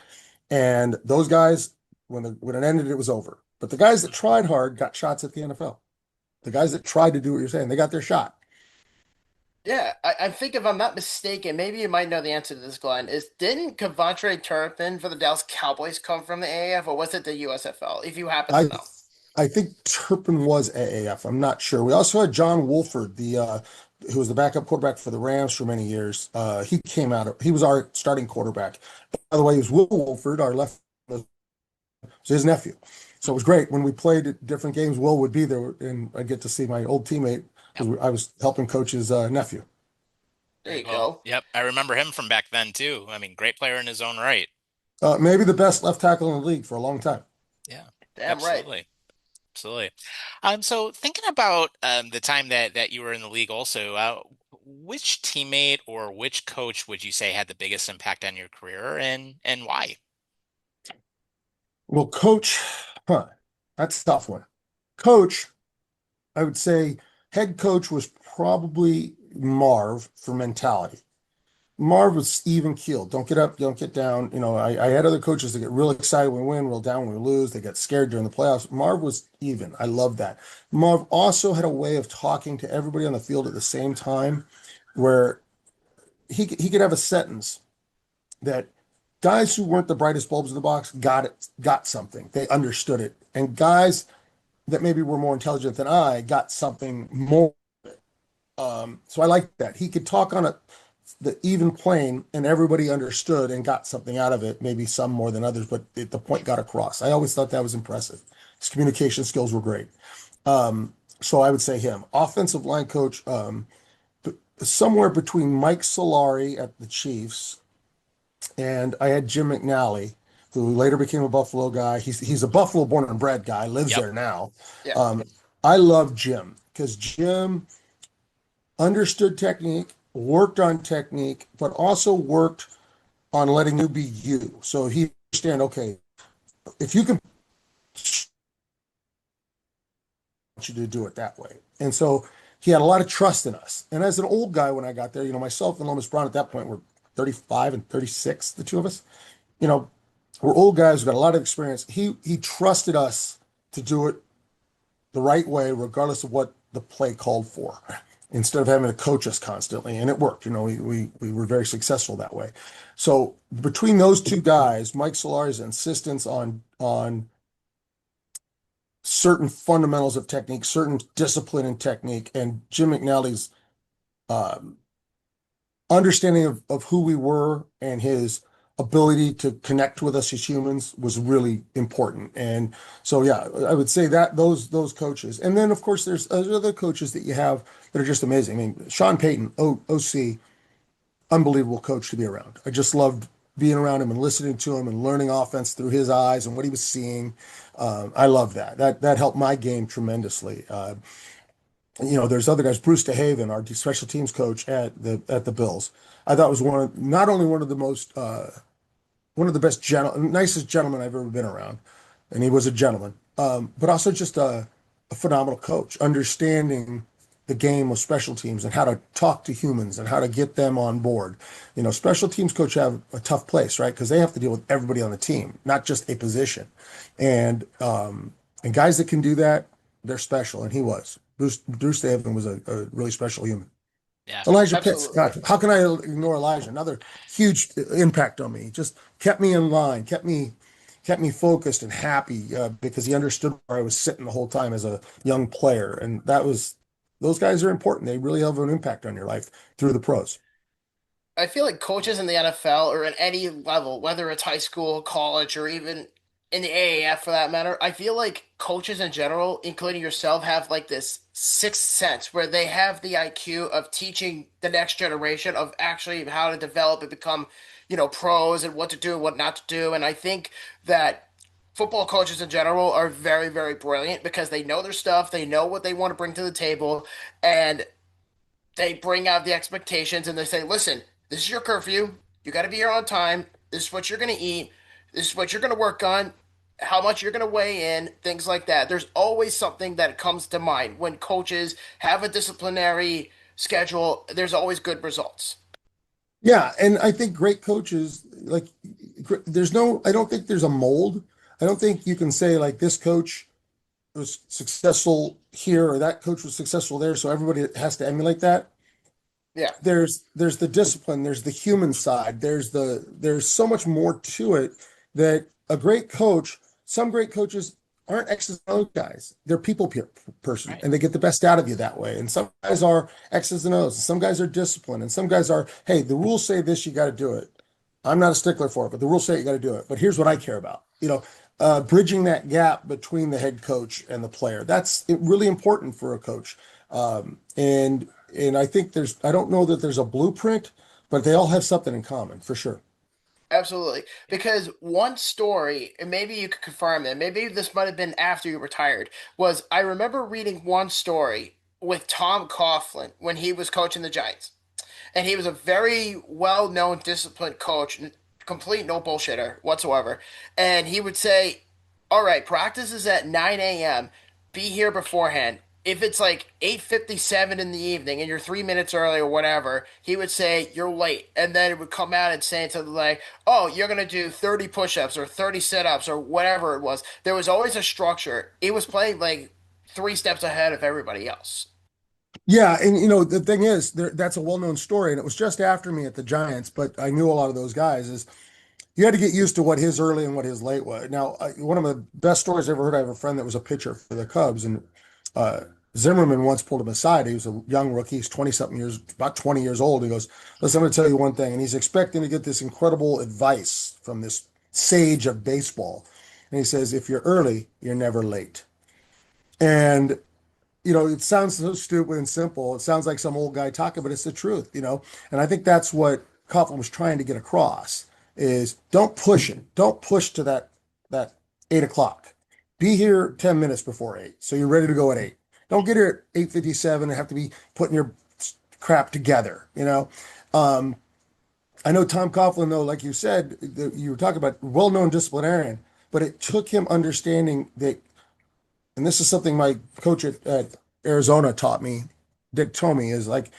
And those guys, when it ended, it was over. But the guys that tried hard got shots at the NFL. The guys that tried to do what you're saying, they got their shot. Yeah, I think if I'm not mistaken, maybe you might know the answer to this, Glenn. Didn't Coventry Turpin for the Dallas Cowboys come from the AAF, or was it the USFL? If you happen to I know. I think Turpin was AAF. I'm not sure. We also had John Wolford, the who was the backup quarterback for the Rams for many years. He was our starting quarterback. By the way, he was Will Wolford, our left, was his nephew. So it was great when we played at different games. Will would be there, and I get to see my old teammate Yep. because I was helping coach his nephew. There Very you cool. go. Yep. I remember him from back then too. I mean, great player in his own right. Maybe the best left tackle in the league for a long time. Yeah, Damn right. absolutely. Absolutely. So thinking about the time that you were in the league also, which teammate or which coach would you say had the biggest impact on your career and why? Well, coach, huh, that's a tough one. Coach, I would say head coach was probably Marv for mentality. Marv was even keeled. Don't get up, don't get down. I had other coaches that get real excited when we win, real down when we lose. They get scared during the playoffs. Marv was even. I love that. Marv also had a way of talking to everybody on the field at the same time where he could have a sentence that guys who weren't the brightest bulbs in the box got something. They understood it. And guys that maybe were more intelligent than I got something more. So I like that. He could talk on the even plane and everybody understood and got something out of it, maybe some more than others, but the point got across. I always thought that was impressive. His communication skills were great. So I would say him. Offensive line coach, somewhere between Mike Solari at the Chiefs and I had Jim McNally, who later became a Buffalo guy. He's a Buffalo born and bred guy, lives Yep. there now. Yeah. Um, I love Jim because Jim understood technique, worked on technique, but also worked on letting you be you. So he understand, okay, if you can want you to do it that way. And so he had a lot of trust in us. And as an old guy when I got there, myself and Lomas Brown at that point were 35 and 36, the two of us. You know, we're old guys who got a lot of experience. He trusted us to do it the right way, regardless of what the play called for, instead of having to coach us constantly. And it worked. We were very successful that way. So between those two guys, Mike Solari's insistence on certain fundamentals of technique, certain discipline and technique, and Jim McNally's um, understanding of who we were and his ability to connect with us as humans was really important. And so, yeah, I would say that those coaches, and then of course there's other coaches that you have that are just amazing. I mean, Sean Payton, OC, unbelievable coach to be around. I just loved being around him and listening to him and learning offense through his eyes and what he was seeing. I love that. That helped my game tremendously. There's other guys. Bruce DeHaven, our special teams coach at the Bills. I thought was not only one of the most one of the best nicest gentlemen I've ever been around, and he was a gentleman. But also just a phenomenal coach, understanding the game of special teams and how to talk to humans and how to get them on board. Special teams coach have a tough place, right? Because they have to deal with everybody on the team, not just a position. And guys that can do that, they're special, and he was. Bruce Davidson was a really special human. Yeah. Elijah Pitts, Absolutely. God, how can I ignore Elijah? Another huge impact on me. Just kept me in line, kept me focused and happy because he understood where I was sitting the whole time as a young player, and those guys are important. They really have an impact on your life through the pros. I feel like coaches in the NFL or at any level, whether it's high school, college, or even in the AAF for that matter, I feel like coaches in general, including yourself, have like this sixth sense where they have the IQ of teaching the next generation of actually how to develop and become, pros and what to do and what not to do. And I think that football coaches in general are very, very brilliant because they know their stuff, they know what they want to bring to the table, and they bring out the expectations and they say, listen, this is your curfew. You got to be here on time. This is what you're going to eat. This is what you're going to work on. How much you're going to weigh in, things like that. There's always something that comes to mind when coaches have a disciplinary schedule. There's always good results. Yeah, and I think great coaches I don't think there's a mold. I don't think you can say like this coach was successful here or that coach was successful there, so everybody has to emulate that. Yeah, There's the discipline, there's the human side, there's so much more to it that a great coach, some great coaches aren't X's and O's guys. They're person, Right. and they get the best out of you that way. And some guys are X's and O's, and some guys are disciplined, and some guys are, hey, the rules say this, you got to do it. I'm not a stickler for it, but the rules say you got to do it. But here's what I care about. Bridging that gap between the head coach and the player. That's really important for a coach. And I think I don't know that there's a blueprint, but they all have something in common for sure. absolutely. Because one story, and maybe you could confirm it, maybe this might have been after you retired, was I remember reading one story with Tom Coughlin when he was coaching the Giants. And he was a very well-known, disciplined coach, complete no bullshitter whatsoever. And he would say, "All right, practice is at 9 a.m. Be here beforehand. If it's like 8:57 in the evening and you're 3 minutes early or whatever, he would say you're late, and then it would come out and say something like, "Oh, you're gonna do 30 push-ups or 30 sit-ups or whatever it was." There was always a structure. He was playing like 3 steps ahead of everybody else. Yeah, and the thing is, that's a well-known story, and it was just after me at the Giants, but I knew a lot of those guys. Is you had to get used to what his early and what his late was. Now, one of the best stories I ever heard. I have a friend that was a pitcher for the Cubs, and uh, Zimmerman once pulled him aside. He was a young rookie. He's 20 something years, about 20 years old. He goes, "Listen, I'm going to tell you one thing," and he's expecting to get this incredible advice from this sage of baseball. And he says, "If you're early, you're never late." And it sounds so stupid and simple. It sounds like some old guy talking, but it's the truth. And I think that's what Coughlin was trying to get across is don't push it. Don't push to that 8 o'clock. Be here 10 minutes before 8. So you're ready to go at 8. Don't get here at 8:57 and have to be putting your crap together. Um, I know Tom Coughlin, though, like you said, you were talking about well-known disciplinarian, but it took him understanding that, and this is something my coach at Arizona taught me, Dick Tomey, is like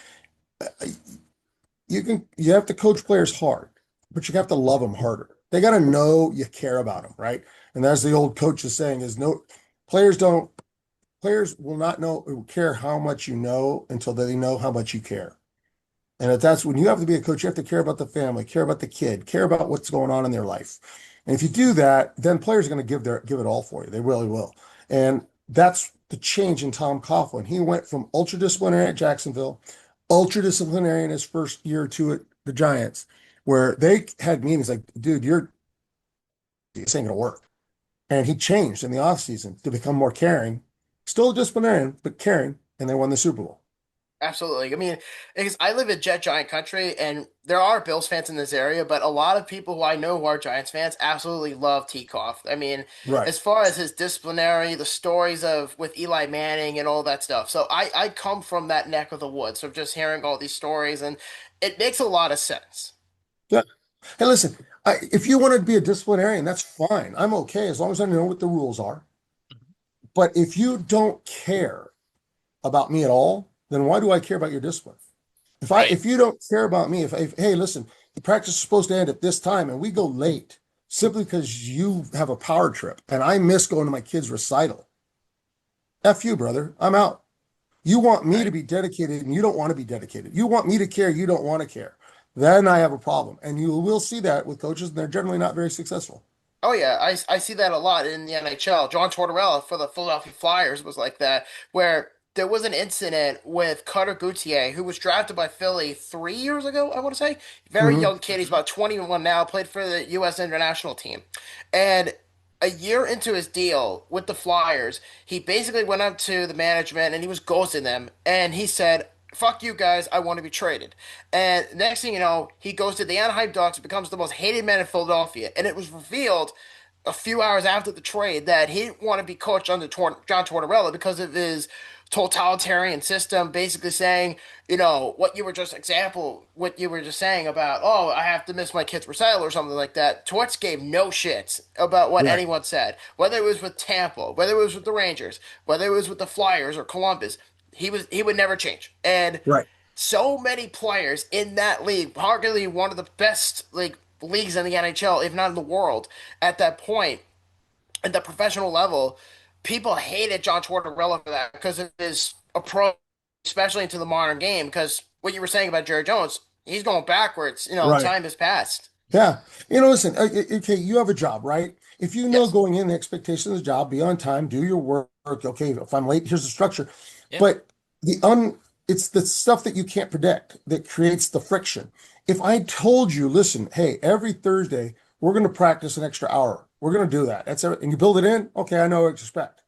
you have to coach players hard, but you have to love them harder. They got to know you care about them, right? And as the old coach is saying, is no players don't players will not know care how much you know until they know how much you care. And if that's when you have to be a coach, you have to care about the family, care about the kid, care about what's going on in their life. And if you do that, then players are going to give it all for you. They really will. And that's the change in Tom Coughlin. He went from ultra disciplinary at Jacksonville, ultra disciplinary in his first year or two at the Giants, where they had meetings like, dude, this ain't gonna work. And he changed in the offseason to become more caring, still a disciplinarian, but caring, and they won the Super Bowl. Absolutely. I mean, because I live in Jet Giant country, and there are Bills fans in this area, but a lot of people who I know who are Giants fans absolutely love Tekoff. I mean, Right. as far as his disciplinary, the stories of with Eli Manning and all that stuff. So I come from that neck of the woods, so just hearing all these stories, and it makes a lot of sense. Yeah. Hey, listen, if you want to be a disciplinarian, that's fine. I'm okay as long as I know what the rules are. Mhm. But if you don't care about me at all, then why do I care about your discipline? Right. If you don't care about me, if hey, listen, the practice is supposed to end at this time and we go late simply because you have a power trip and I miss going to my kid's recital. F you, brother. I'm out. You want me to Right. be dedicated and you don't want to be dedicated. You want me to care, you don't want to care. Then I have a problem. And you will see that with coaches, and they're generally not very successful. Oh yeah, I see that a lot in the NHL. John Tortorella for the Philadelphia Flyers was like that, where there was an incident with Cutter Gauthier, who was drafted by Philly 3 years ago, I want to say. Very Hmm. young kid, he's about 21 now, played for the U.S. international team. And a year into his deal with the Flyers, he basically went up to the management and he was ghosting them. And he said, fuck you guys, I want to be traded. And next thing you know, he goes to the Anaheim Ducks, becomes the most hated man in Philadelphia. And it was revealed a few hours after the trade that he didn't want to be coached under John Tortorella because of his totalitarian system, basically saying, what you were just what you were just saying about, oh, I have to miss my kid's recital or something like that. Torts gave no shits about what Right, anyone said, whether it was with Tampa, whether it was with the Rangers, whether it was with the Flyers or Columbus. He would never change. And right, so many players in that league, arguably one of the best leagues in the NHL, if not in the world, at that point, at the professional level, people hated John Tortorella for that because of his approach, especially into the modern game. Because what you were saying about Jerry Jones, he's going backwards. right. Time has passed. Yeah. Listen, okay, you have a job, right? If you know Yes. going in the expectation of the job, be on time, do your work. Okay, if I'm late, here's the structure. Yeah. But the un it's the stuff that you can't predict that creates the friction. If I told you, listen, hey, every Thursday we're going to practice an extra hour. We're going to do that. And you build it in, okay, I know what to expect.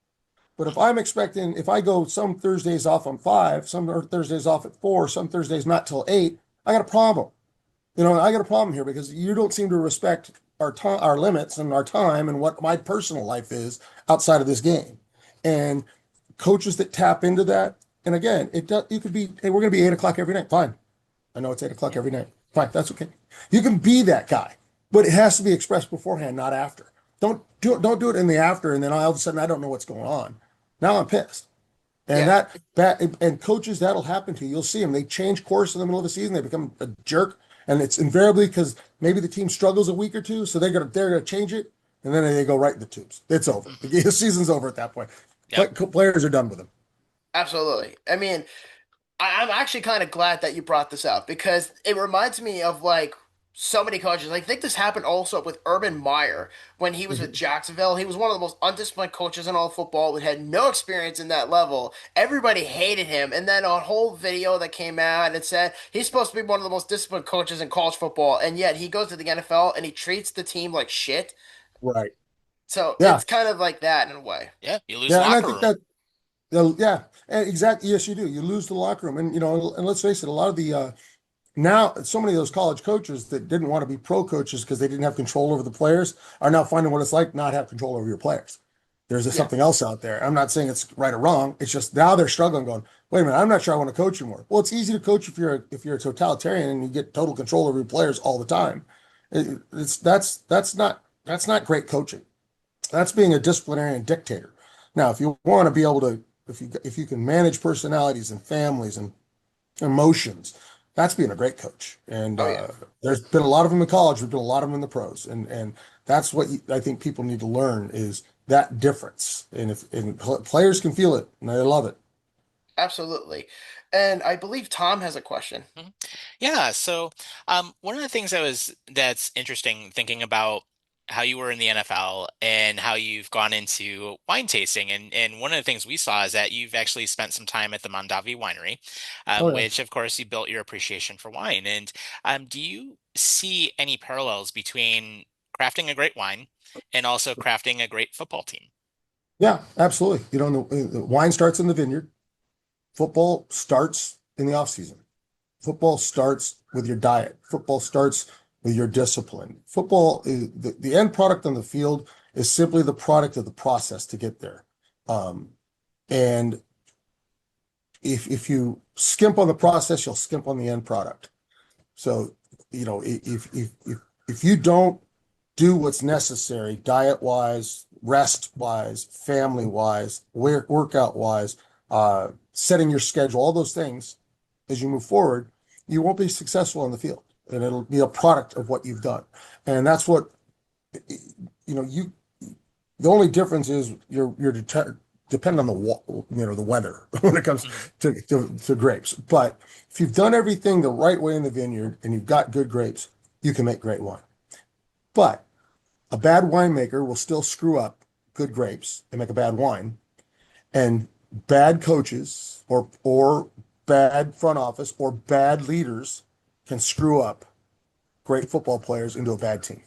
But if I go some Thursdays off on five, some Thursdays off at four, some Thursdays not till eight, I got a problem. I got a problem here because you don't seem to respect our time, our limits, and our time, and what my personal life is outside of this game. And coaches that tap into that, and again, it does. You could be, hey, we're going to be 8 o'clock every night. Fine, I know it's 8 o'clock Yeah. every night. Fine, that's okay. You can be that guy, but it has to be expressed beforehand, not after. Don't do it in the after, and then all of a sudden I don't know what's going on. Now I'm pissed. And Yeah. and coaches, that'll happen to you. You'll see them. They change course in the middle of the season. They become a jerk, and it's invariably because maybe the team struggles a week or two, so they're gonna change it, and then they go right in the tubes. It's over. Mhm. The season's over at that point. Yep. Players are done with them. Absolutely. I mean, I'm actually kind of glad that you brought this up because it reminds me of so many coaches. I think this happened also with Urban Meyer when he was with Mhm. Jacksonville. He was one of the most undisciplined coaches in all football. Who had no experience in that level. Everybody hated him, and then a whole video that came out and said he's supposed to be one of the most disciplined coaches in college football, and yet he goes to the NFL and he treats the team like shit. Right. So Yeah. it's kind of like that in a way. Yeah. You lose Yeah. And I locker think room. that yeah, and exactly. Yes, you do. You lose the locker room, and and let's face it, a lot of the now so many of those college coaches that didn't want to be pro coaches because they didn't have control over the players are now finding what it's like not have control over your players. There's Yeah. something else out there. I'm not saying it's right or wrong. It's just now they're struggling, going, wait a minute, I'm not sure I want to coach anymore. Well, it's easy to coach if you're a totalitarian and you get total control over your players all the time. That's not great coaching. That's being a disciplinarian dictator. Now, if you want to be able to, if you can manage personalities and families and emotions, that's being a great coach. And Oh yeah. there's been a lot of them in college. There's been a lot of them in the pros, and that's what I think people need to learn is that difference. And players can feel it and they love it. Absolutely. And I believe Tom has a question. Mhm. Yeah. So, one of the things that's interesting thinking about how you were in the NFL and how you've gone into wine tasting. And one of the things we saw is that you've actually spent some time at the Mondavi Winery, Oh yeah. which of course you built your appreciation for wine. And do you see any parallels between crafting a great wine and also crafting a great football team? Yeah, absolutely. The wine starts in the vineyard. Football starts in the off season. Football starts with your diet. Football starts with your discipline. Football is the end product on the field is simply the product of the process to get there. Um, and if you skimp on the process, you'll skimp on the end product. So, if you don't do what's necessary, diet wise, rest wise, family wise, workout wise, setting your schedule, all those things as you move forward, you won't be successful in the field. And it'll be a product of what you've done. And that's what, you, the only difference is you're dependent on the weather when it comes Mhm. to grapes. But if you've done everything the right way in the vineyard and you've got good grapes, you can make great wine. But a bad winemaker will still screw up good grapes and make a bad wine. And bad coaches or bad front office or bad leaders can screw up great football players into a bad team.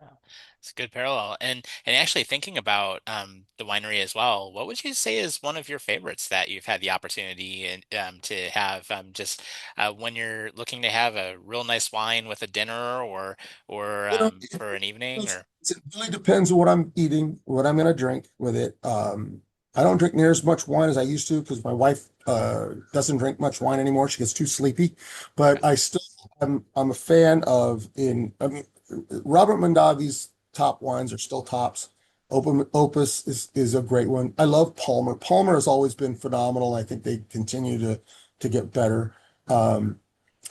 Wow. It's a good parallel. And actually thinking about the winery as well, what would you say is one of your favorites that you've had the opportunity and to have just when you're looking to have a real nice wine with a dinner or You know, for an evening or it really depends on what I'm eating, what I'm going to drink with it. I don't drink near as much wine as I used to because my wife doesn't drink much wine anymore. She gets too sleepy. okay. But I'm a fan of I mean, Robert Mondavi's top wines are still tops. Opus is a great one. I love Palmer. Palmer has always been phenomenal. I think they continue to get better. Um,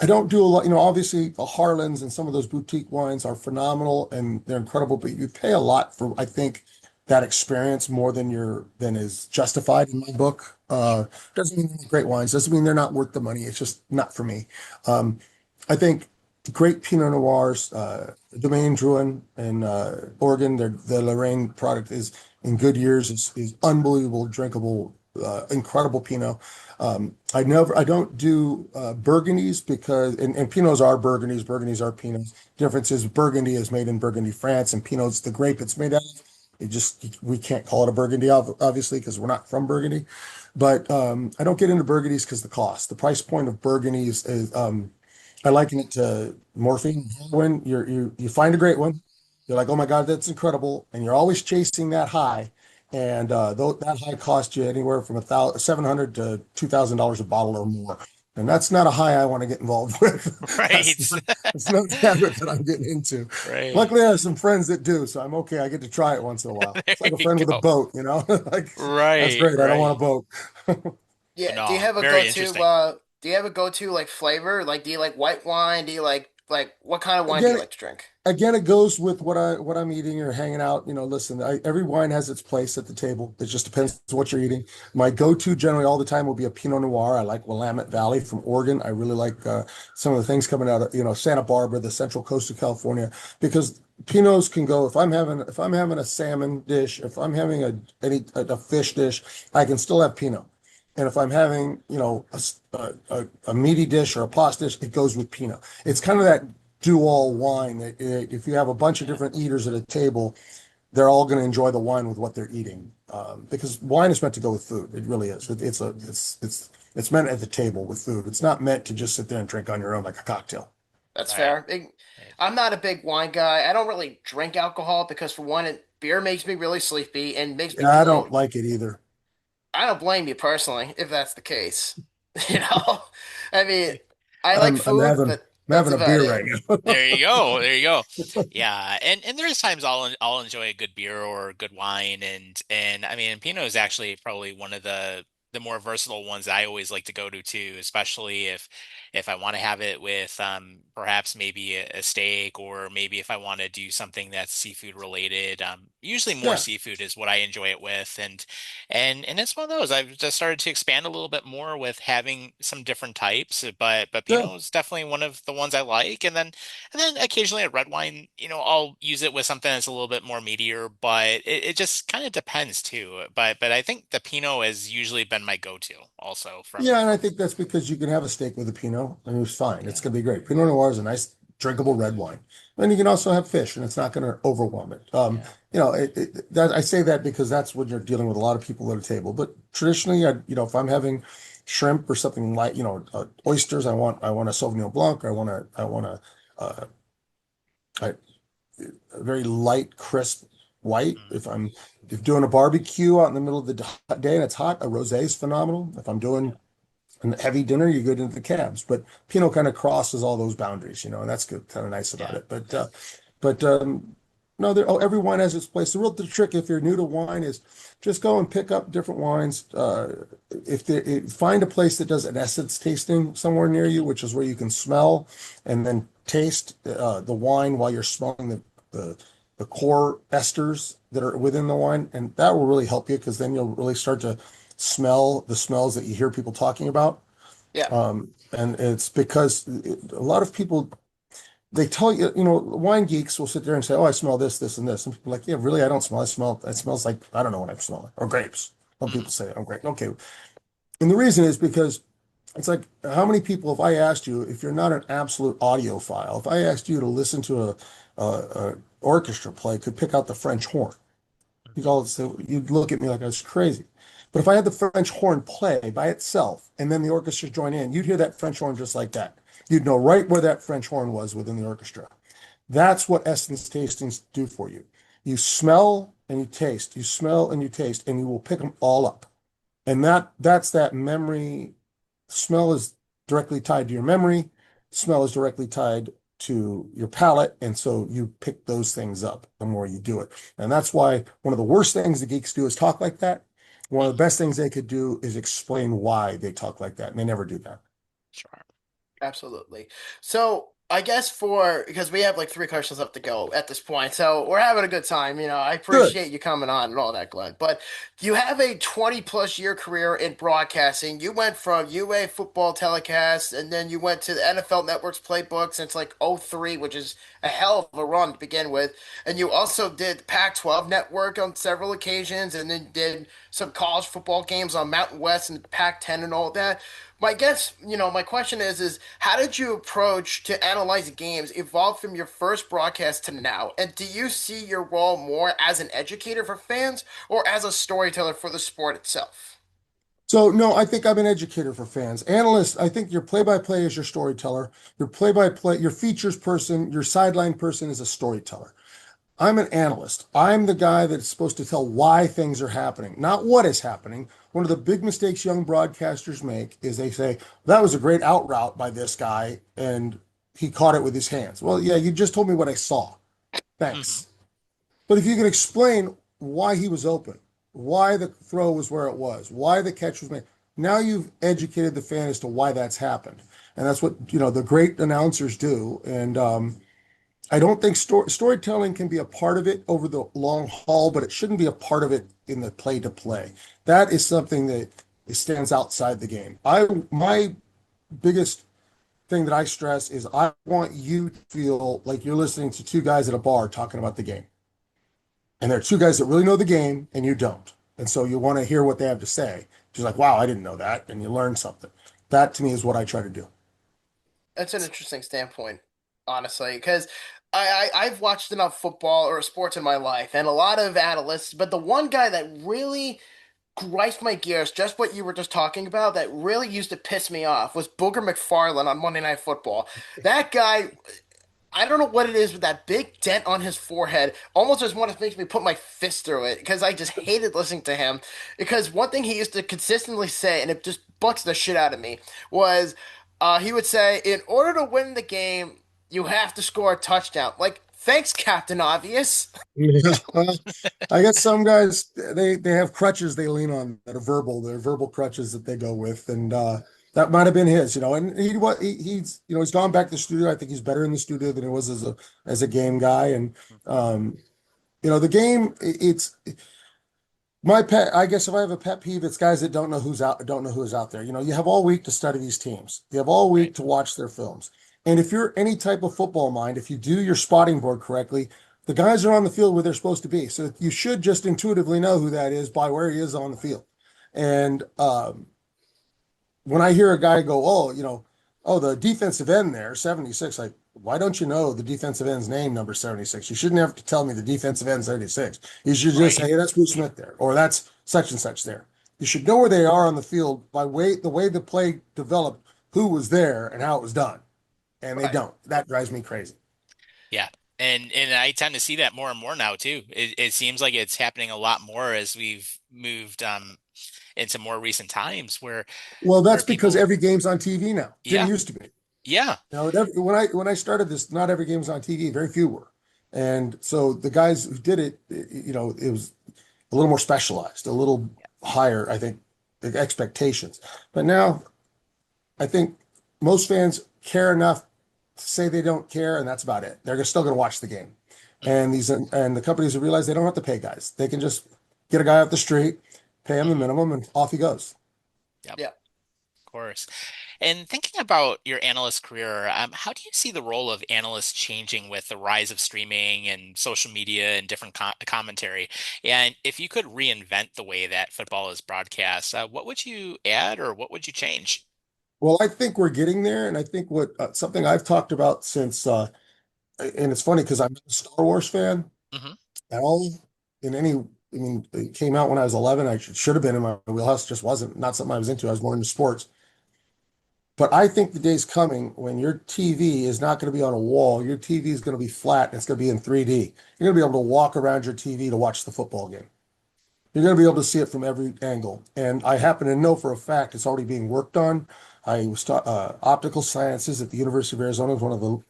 I don't do a lot, obviously the Harlan's and some of those boutique wines are phenomenal and they're incredible, but you pay a lot for, I think, that experience more than is justified in my book. Doesn't mean they're great wines, doesn't mean they're not worth the money. It's just not for me. Um, I think great Pinot Noirs, Domaine Drouin in Oregon, the Lorraine product is in good years is unbelievable, drinkable, incredible Pinot. I don't do Burgundies because, and Pinots are Burgundies, Burgundies are Pinots. Difference is Burgundy is made in Burgundy, France, and Pinot's the grape it's made out of. We can't call it a Burgundy, obviously, because we're not from Burgundy. But I don't get into Burgundies because the cost, the price point of Burgundies is, I liken it to morphine, heroin. You find a great one, you're like, oh my God, that's incredible, and you're always chasing that high. And that high cost you anywhere from 700 to $2,000 a bottle or more. And that's not a high I want to get involved with. Right. That's not the habit that I'm getting into. Right. Luckily, I have some friends that do, so I'm okay. I get to try it once in a while. There It's like a you friend with a go. boat, Like, that's Right, great. I don't want a right. boat. Yeah, do you No, have a very go-to interesting. do you have a go-to like flavor? Like do you like white wine? Do you like what kind of wine do you Again, like to drink? again, it goes with what I'm eating or hanging out. Listen, every wine has its place at the table. It just depends on what you're eating. My go-to generally all the time will be a Pinot Noir. I like Willamette Valley from Oregon. I really like some of the things coming out of Santa Barbara, the central coast of California, because Pinots can go. If I'm having a salmon dish, if I'm having a fish dish, I can still have Pinot. And if I'm having, a meaty dish or a pasta dish, it goes with Pinot. It's kind of that do-all wine. If you have a bunch of Yeah. different eaters at a table, they're all going to enjoy the wine with what they're eating. Because wine is meant to go with food. It really is. It's meant at the table with food. It's not meant to just sit there and drink on your own like a cocktail. That's Right. fair. Right. I'm not a big wine guy. I don't really drink alcohol because for one, beer makes me really sleepy and makes me Yeah, I bloat. don't like it either. I don't blame you personally if that's the case. You know, I mean, I like I'm food, having but I'm that's having a about beer it. right now. There you go. There you go. Yeah, and there's times I'll enjoy a good beer or good wine, and I mean Pinot is actually probably one of the more versatile ones that I always like to go to too, especially if I want to have it with perhaps maybe a steak or maybe if I want to do something that's seafood related. Usually more Yeah, seafood is what I enjoy it with, and it's one of those. I've just started to expand a little bit more with having some different types, but yeah. Pinot is definitely one of the ones I like. And then occasionally a red wine, I'll use it with something that's a little bit more meatier, but it just kind of depends too. But I think the Pinot has usually been my go-to also Yeah, and I from think that's because you can have a steak with a Pinot, and it's fine. It's yeah. going to be great. Pinot Noir is a nice, drinkable red wine, and you can also have fish, and it's not going to overwhelm it. Yeah. That I say that because that's when you're dealing with a lot of people at a table. But traditionally, if I'm having shrimp or something like, oysters, I want a Sauvignon Blanc. Uh, a very light, crisp white. Mm, If doing a barbecue out in the middle of the day and it's hot, a rosé is phenomenal. If I'm yeah. doing and heavy dinner, you go into the cabs. But Pinot kind of crosses all those boundaries, and that's good, kind of nice about Yeah. it. But no, every wine has its place. The trick, if you're new to wine, is just go and pick up different wines. Find a place that does an essence tasting somewhere near you, which is where you can smell and then taste the wine while you're smelling the the core esters that are within the wine, and that will really help you because then you'll really start to smell the smells that you hear people talking about. Yeah. And it's because a lot of people they tell you, wine geeks will sit there and say, "Oh, I smell this, this, and this," and people are like, "Yeah, really, I don't smell. It smells like I don't know what I'm smelling, or grapes." Some Mm, people say, "Oh, great, okay." And the reason is because it's like, how many people, if I asked you, if you're not an absolute audiophile, if I asked you to listen to a orchestra play, could pick out the French horn? You'd look at me like I was crazy. But if I had the French horn play by itself and then the orchestra join in, you'd hear that French horn just like that. You'd know right where that French horn was within the orchestra. That's what essence tastings do for you. You smell and you taste, you smell and you taste, and you will pick them all up. And that's that memory. Smell is directly tied to your memory. Smell is directly tied to your palate. And so you pick those things up the more you do it. And that's why one of the worst things the geeks do is talk like that. One of the mm, best things they could do is explain why they talk like that. And they never do that. sure. Absolutely. So I guess because we have like three questions left to go at this point, so we're having a good time. I Good. appreciate you coming on and all that, Glenn. But you have a 20 plus year career in broadcasting. You went from UA football telecasts, and then you went to the NFL Network's playbook since like '03, which is a hell of a run to begin with. And you also did Pac-12 Network on several occasions, and then did some college football games on Mountain West and Pac-10 and all that. My question is how did you approach to analyze games evolve from your first broadcast to now? And do you see your role more as an educator for fans or as a storyteller for the sport itself? So, no, I think I'm an educator for fans. Analyst, I think your play-by-play is your storyteller. Your play-by-play, your features person, your sideline person is a storyteller. I'm an analyst. I'm the guy that's supposed to tell why things are happening, not what is happening. One of the big mistakes young broadcasters make is they say, that was a great out route by this guy, and he caught it with his hands. Well, yeah, you just told me what I saw. Hmm. Thanks. But if you can explain why he was open, why the throw was where it was, why the catch was made, now you've educated the fan as to why that's happened. And that's what, the great announcers do. And I don't think storytelling can be a part of it over the long haul, but it shouldn't be a part of it in the play to play. That is something that stands outside the game. My biggest thing that I stress is I want you to feel like you're listening to two guys at a bar talking about the game. And there are two guys that really know the game and you don't. And so you want to hear what they have to say. Just like, wow, I didn't know that. And you learn something. That to me is what I try to do. That's an interesting standpoint, honestly, because I've watched enough football or sports in my life and a lot of analysts, but the one guy that really griped my gears, just what you were just talking about, that really used to piss me off was Booger McFarland on Monday Night Football. That guy, I don't know what it is with that big dent on his forehead. Almost just want to make me put my fist through it because I just hated listening to him. Because one thing he used to consistently say, and it just bucks the shit out of me, was he would say, "In order to win the game, you have to score a touchdown." Like, thanks, Captain Obvious. Yeah. Well, I guess some guys they have crutches they lean on that are verbal. They're verbal crutches that they go with, and that might have been his, And he's he's gone back to the studio. I think he's better in the studio than he was as a game guy, and um, The game, it's my pet. I guess if I have a pet peeve, it's guys that don't know who's out there. You have all week to study these teams. You have all Right. week to watch their films. And if you're any type of football mind, if you do your spotting board correctly, the guys are on the field where they're supposed to be. So you should just intuitively know who that is by where he is on the field. And when I hear a guy go, oh, the defensive end there, 76, like, why don't you know the defensive end's name, number 76? You shouldn't have to tell me the defensive end 76. You should just Right. say, hey, that's Bruce Smith there, or that's such and such there. You should know where they are on the field by the way the play developed, who was there and how it was done. And they Right. don't. That drives me crazy. Yeah. And I tend to see that more and more now too. It seems like it's happening a lot more as we've moved into more recent times Well, where that's because people every game's on TV now. Didn't yeah. used to be. Yeah. When I started this, not every game was on TV. Very few were. And so the guys who did it, it was a little more specialized, a little higher, I think, the expectations. But now I think most fans care enough to say they don't care, and that's about it. They're still going to watch the game. Hmm. And the companies have realized they don't have to pay guys. They can just get a guy off the street, pay him the Hmm. minimum, and off he goes. Yep, Yeah. of course. And thinking about your analyst career, how do you see the role of analysts changing with the rise of streaming and social media and different commentary? And if you could reinvent the way that football is broadcast, what would you add or what would you change? Well, I think we're getting there, and I think what something I've talked about since, and it's funny because I'm a Star Wars fan. Hmm. At all in any, I mean, it came out when I was 11. I should have been in my wheelhouse, just wasn't, not something I was into. I was more into sports. But I think the day's coming when your TV is not going to be on a wall. Your TV is going to be flat and it's going to be in 3D. You're going to be able to walk around your TV to watch the football game. You're going to be able to see it from every angle. And I happen to know for a fact it's already being worked on. I was taught optical sciences at the University of Arizona, is one of the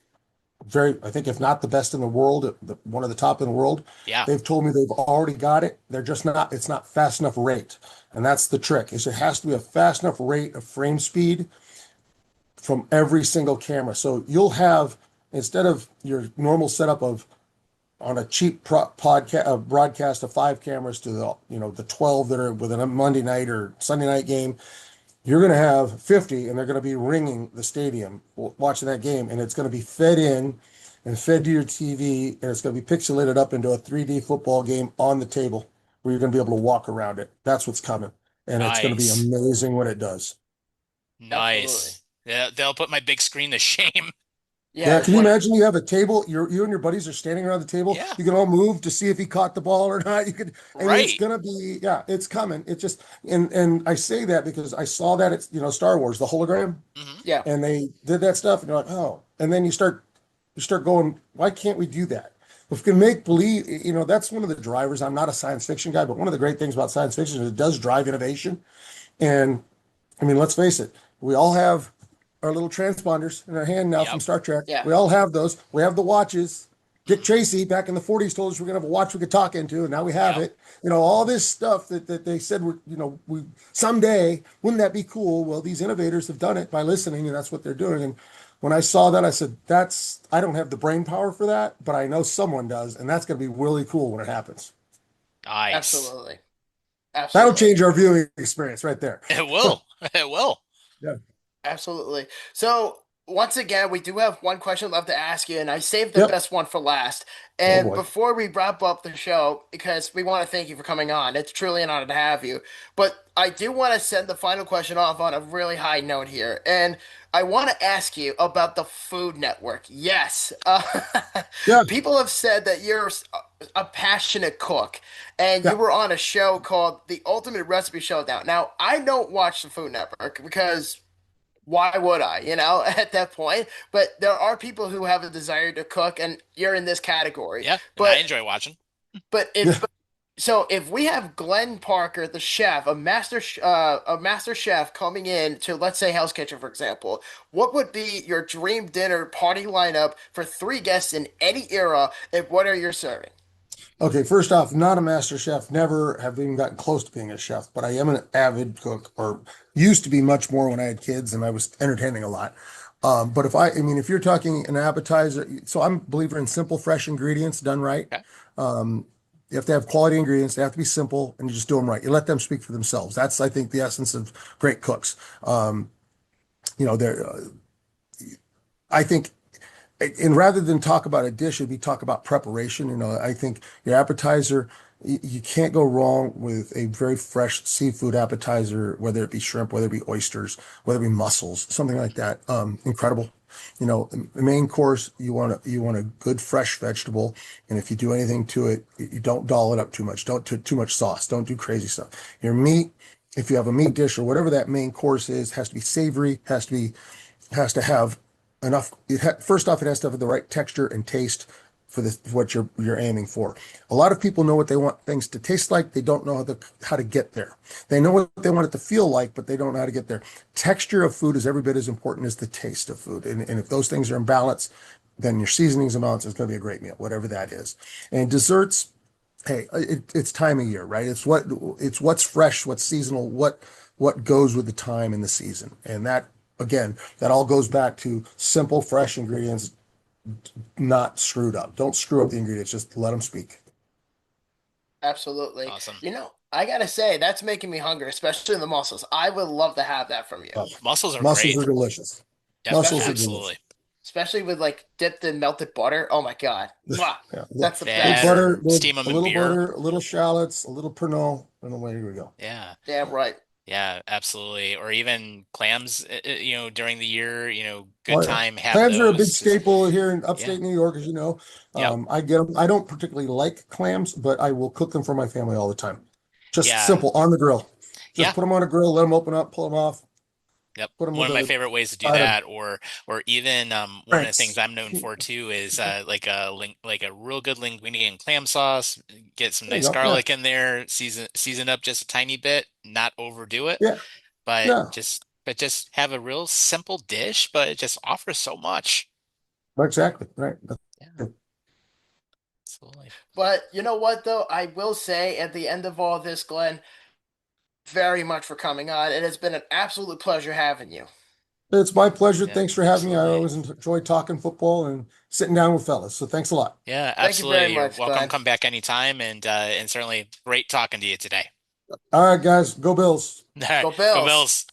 I think, if not the best in the world, one of the top in the world. Yeah. They've told me they've already got it. They're just not, it's not fast enough rate. And that's the trick, is it has to be a fast enough rate of frame speed from every single camera. So you'll have, instead of your normal setup of on a cheap podcast broadcast of 5 cameras to the 12 that are within a Monday night or Sunday night game, you're going to have 50 and they're going to be ringing the stadium watching that game, and it's going to be fed in and fed to your TV, and it's going to be pixelated up into a 3D football game on the table where you're going to be able to walk around it. That's what's coming, and it's going to be Nice. amazing when it does. Absolutely. Nice. Yeah, they'll put my big screen to shame. Yeah, Yeah. can you imagine you have a table, you and your buddies are standing around the table, Yeah. you can all move to see if he caught the ball or not. I mean, it's Right. gonna be, yeah, it's coming. It just, and I say that because I saw that it's, Star Wars, the hologram, Hmm. Yeah. and they did that stuff, and you're like, oh, and then you start going, why can't we do that? If we can make believe, that's one of the drivers. I'm not a science fiction guy, but one of the great things about science fiction is it does drive innovation. And I mean, let's face it, we all have our little transponders in our hand now from Yep. Star Trek. Yeah. We all have those. We have the watches. Dick Hmm. Tracy back in the 40s told us we're gonna have a watch we could talk into, and now we have Yep. it. All this stuff that they said we someday, wouldn't that be cool? Well, these innovators have done it by listening, and that's what they're doing. And when I saw that, I said, I don't have the brain power for that, but I know someone does, and that's gonna be really cool when it happens. Nice. Absolutely. That'll Absolutely. change our viewing experience right there. It will. It will. Yeah. Absolutely. So once again, we do have one question left to ask you, and I saved the Yep. best one for last. Oh And boy. before we wrap up the show, because we want to thank you for coming on, it's truly an honor to have you. But I do want to send the final question off on a really high note here, and I want to ask you about the Food Network. Yes, Yeah. people have said that you're a passionate cook, and you Yeah. were on a show called The Ultimate Recipe Showdown. Now, I don't watch the Food Network because why would I, at that point? But there are people who have a desire to cook, and you're in this category. Yeah. And I But enjoy watching. but Yeah. if we have Glenn Parker, the chef, a master chef coming in to, let's say, Hell's Kitchen, for example, what would be your dream dinner party lineup for 3 guests in any era, and what are you serving? Okay, first off, not a master chef, never have even gotten close to being a chef, but I am an avid cook, or used to be much more when I had kids and I was entertaining a lot. But I mean, if you're talking an appetizer, so I'm a believer in simple, fresh ingredients done right. Okay. You have to have quality ingredients. They have to be simple, and you just do them right. You let them speak for themselves. That's, I think, the essence of great cooks. You know, they're, I think, and rather than talk about a dish, it'd be talk about preparation. You know, I think your appetizer, you can't go wrong with a very fresh seafood appetizer, whether it be shrimp, whether it be oysters, whether it be mussels, something like that. Incredible. You know, the main course, you want a good fresh vegetable, and if you do anything to it, you don't doll it up too much. Don't do too much sauce. Don't do crazy stuff. Your meat, if you have a meat dish or whatever that main course is, has to be savory, has to have enough. First off, it has to have the right texture and taste for what you're aiming for. A lot of people know what they want things to taste like. They don't know how to get there. They know what they want it to feel like, but they don't know how to get there. Texture of food is every bit as important as the taste of food. And if those things are in balance, then your seasonings and balance is going to be a great meal, whatever that is. And desserts, hey, it's time of year, right? It's what's fresh, what's seasonal, what goes with the time and the season. And that, again, that all goes back to simple, fresh ingredients, not screwed up. Don't screw up the ingredients, just let them speak. Absolutely. Awesome. I gotta say, that's making me hungry, especially the mussels. I would love to have that from you. Uh, Mussels are Mussels great. are delicious. Yep, Mussels Especially are delicious. absolutely. especially with like dipped in melted butter. Oh my God. Mwah. Yeah, That's the little That best. or butter, steam them a in little beer. butter, a little shallots, a little Pernod, and away we go. Yeah. Damn right. Yeah, absolutely. Or even clams, during the year, Oh good yeah, time, have clams are a big those. staple here in Yeah. upstate New York, as you know. Yep. I get them. I don't particularly like clams, but I will cook them for my family all the time. Just Yeah. simple on the grill. Just Yeah. put them on a grill, let them open up, pull them off, Yep. put them One with of my a favorite ways to do side of that, or even one of the things Frank's. I'm known for too is like a real good linguine and clam sauce. Get some There you nice go. Yeah, garlic in there, season up just a tiny bit, not overdo it, yeah, but no, just have a real simple dish, but it just offers so much. exactly right. Yeah, absolutely. But you know what though? I will say at the end of all this, Glenn, very much for coming on. It has been an absolute pleasure having you. It's my pleasure. Yeah, Thanks for having me. I absolutely. always enjoy talking football and sitting down with fellas. So thanks a lot. Yeah, Thank you very absolutely. You're much, welcome. Glenn. Come back anytime, and certainly great talking to you today. All right, guys, go Bills. Go Go Bills. Bills.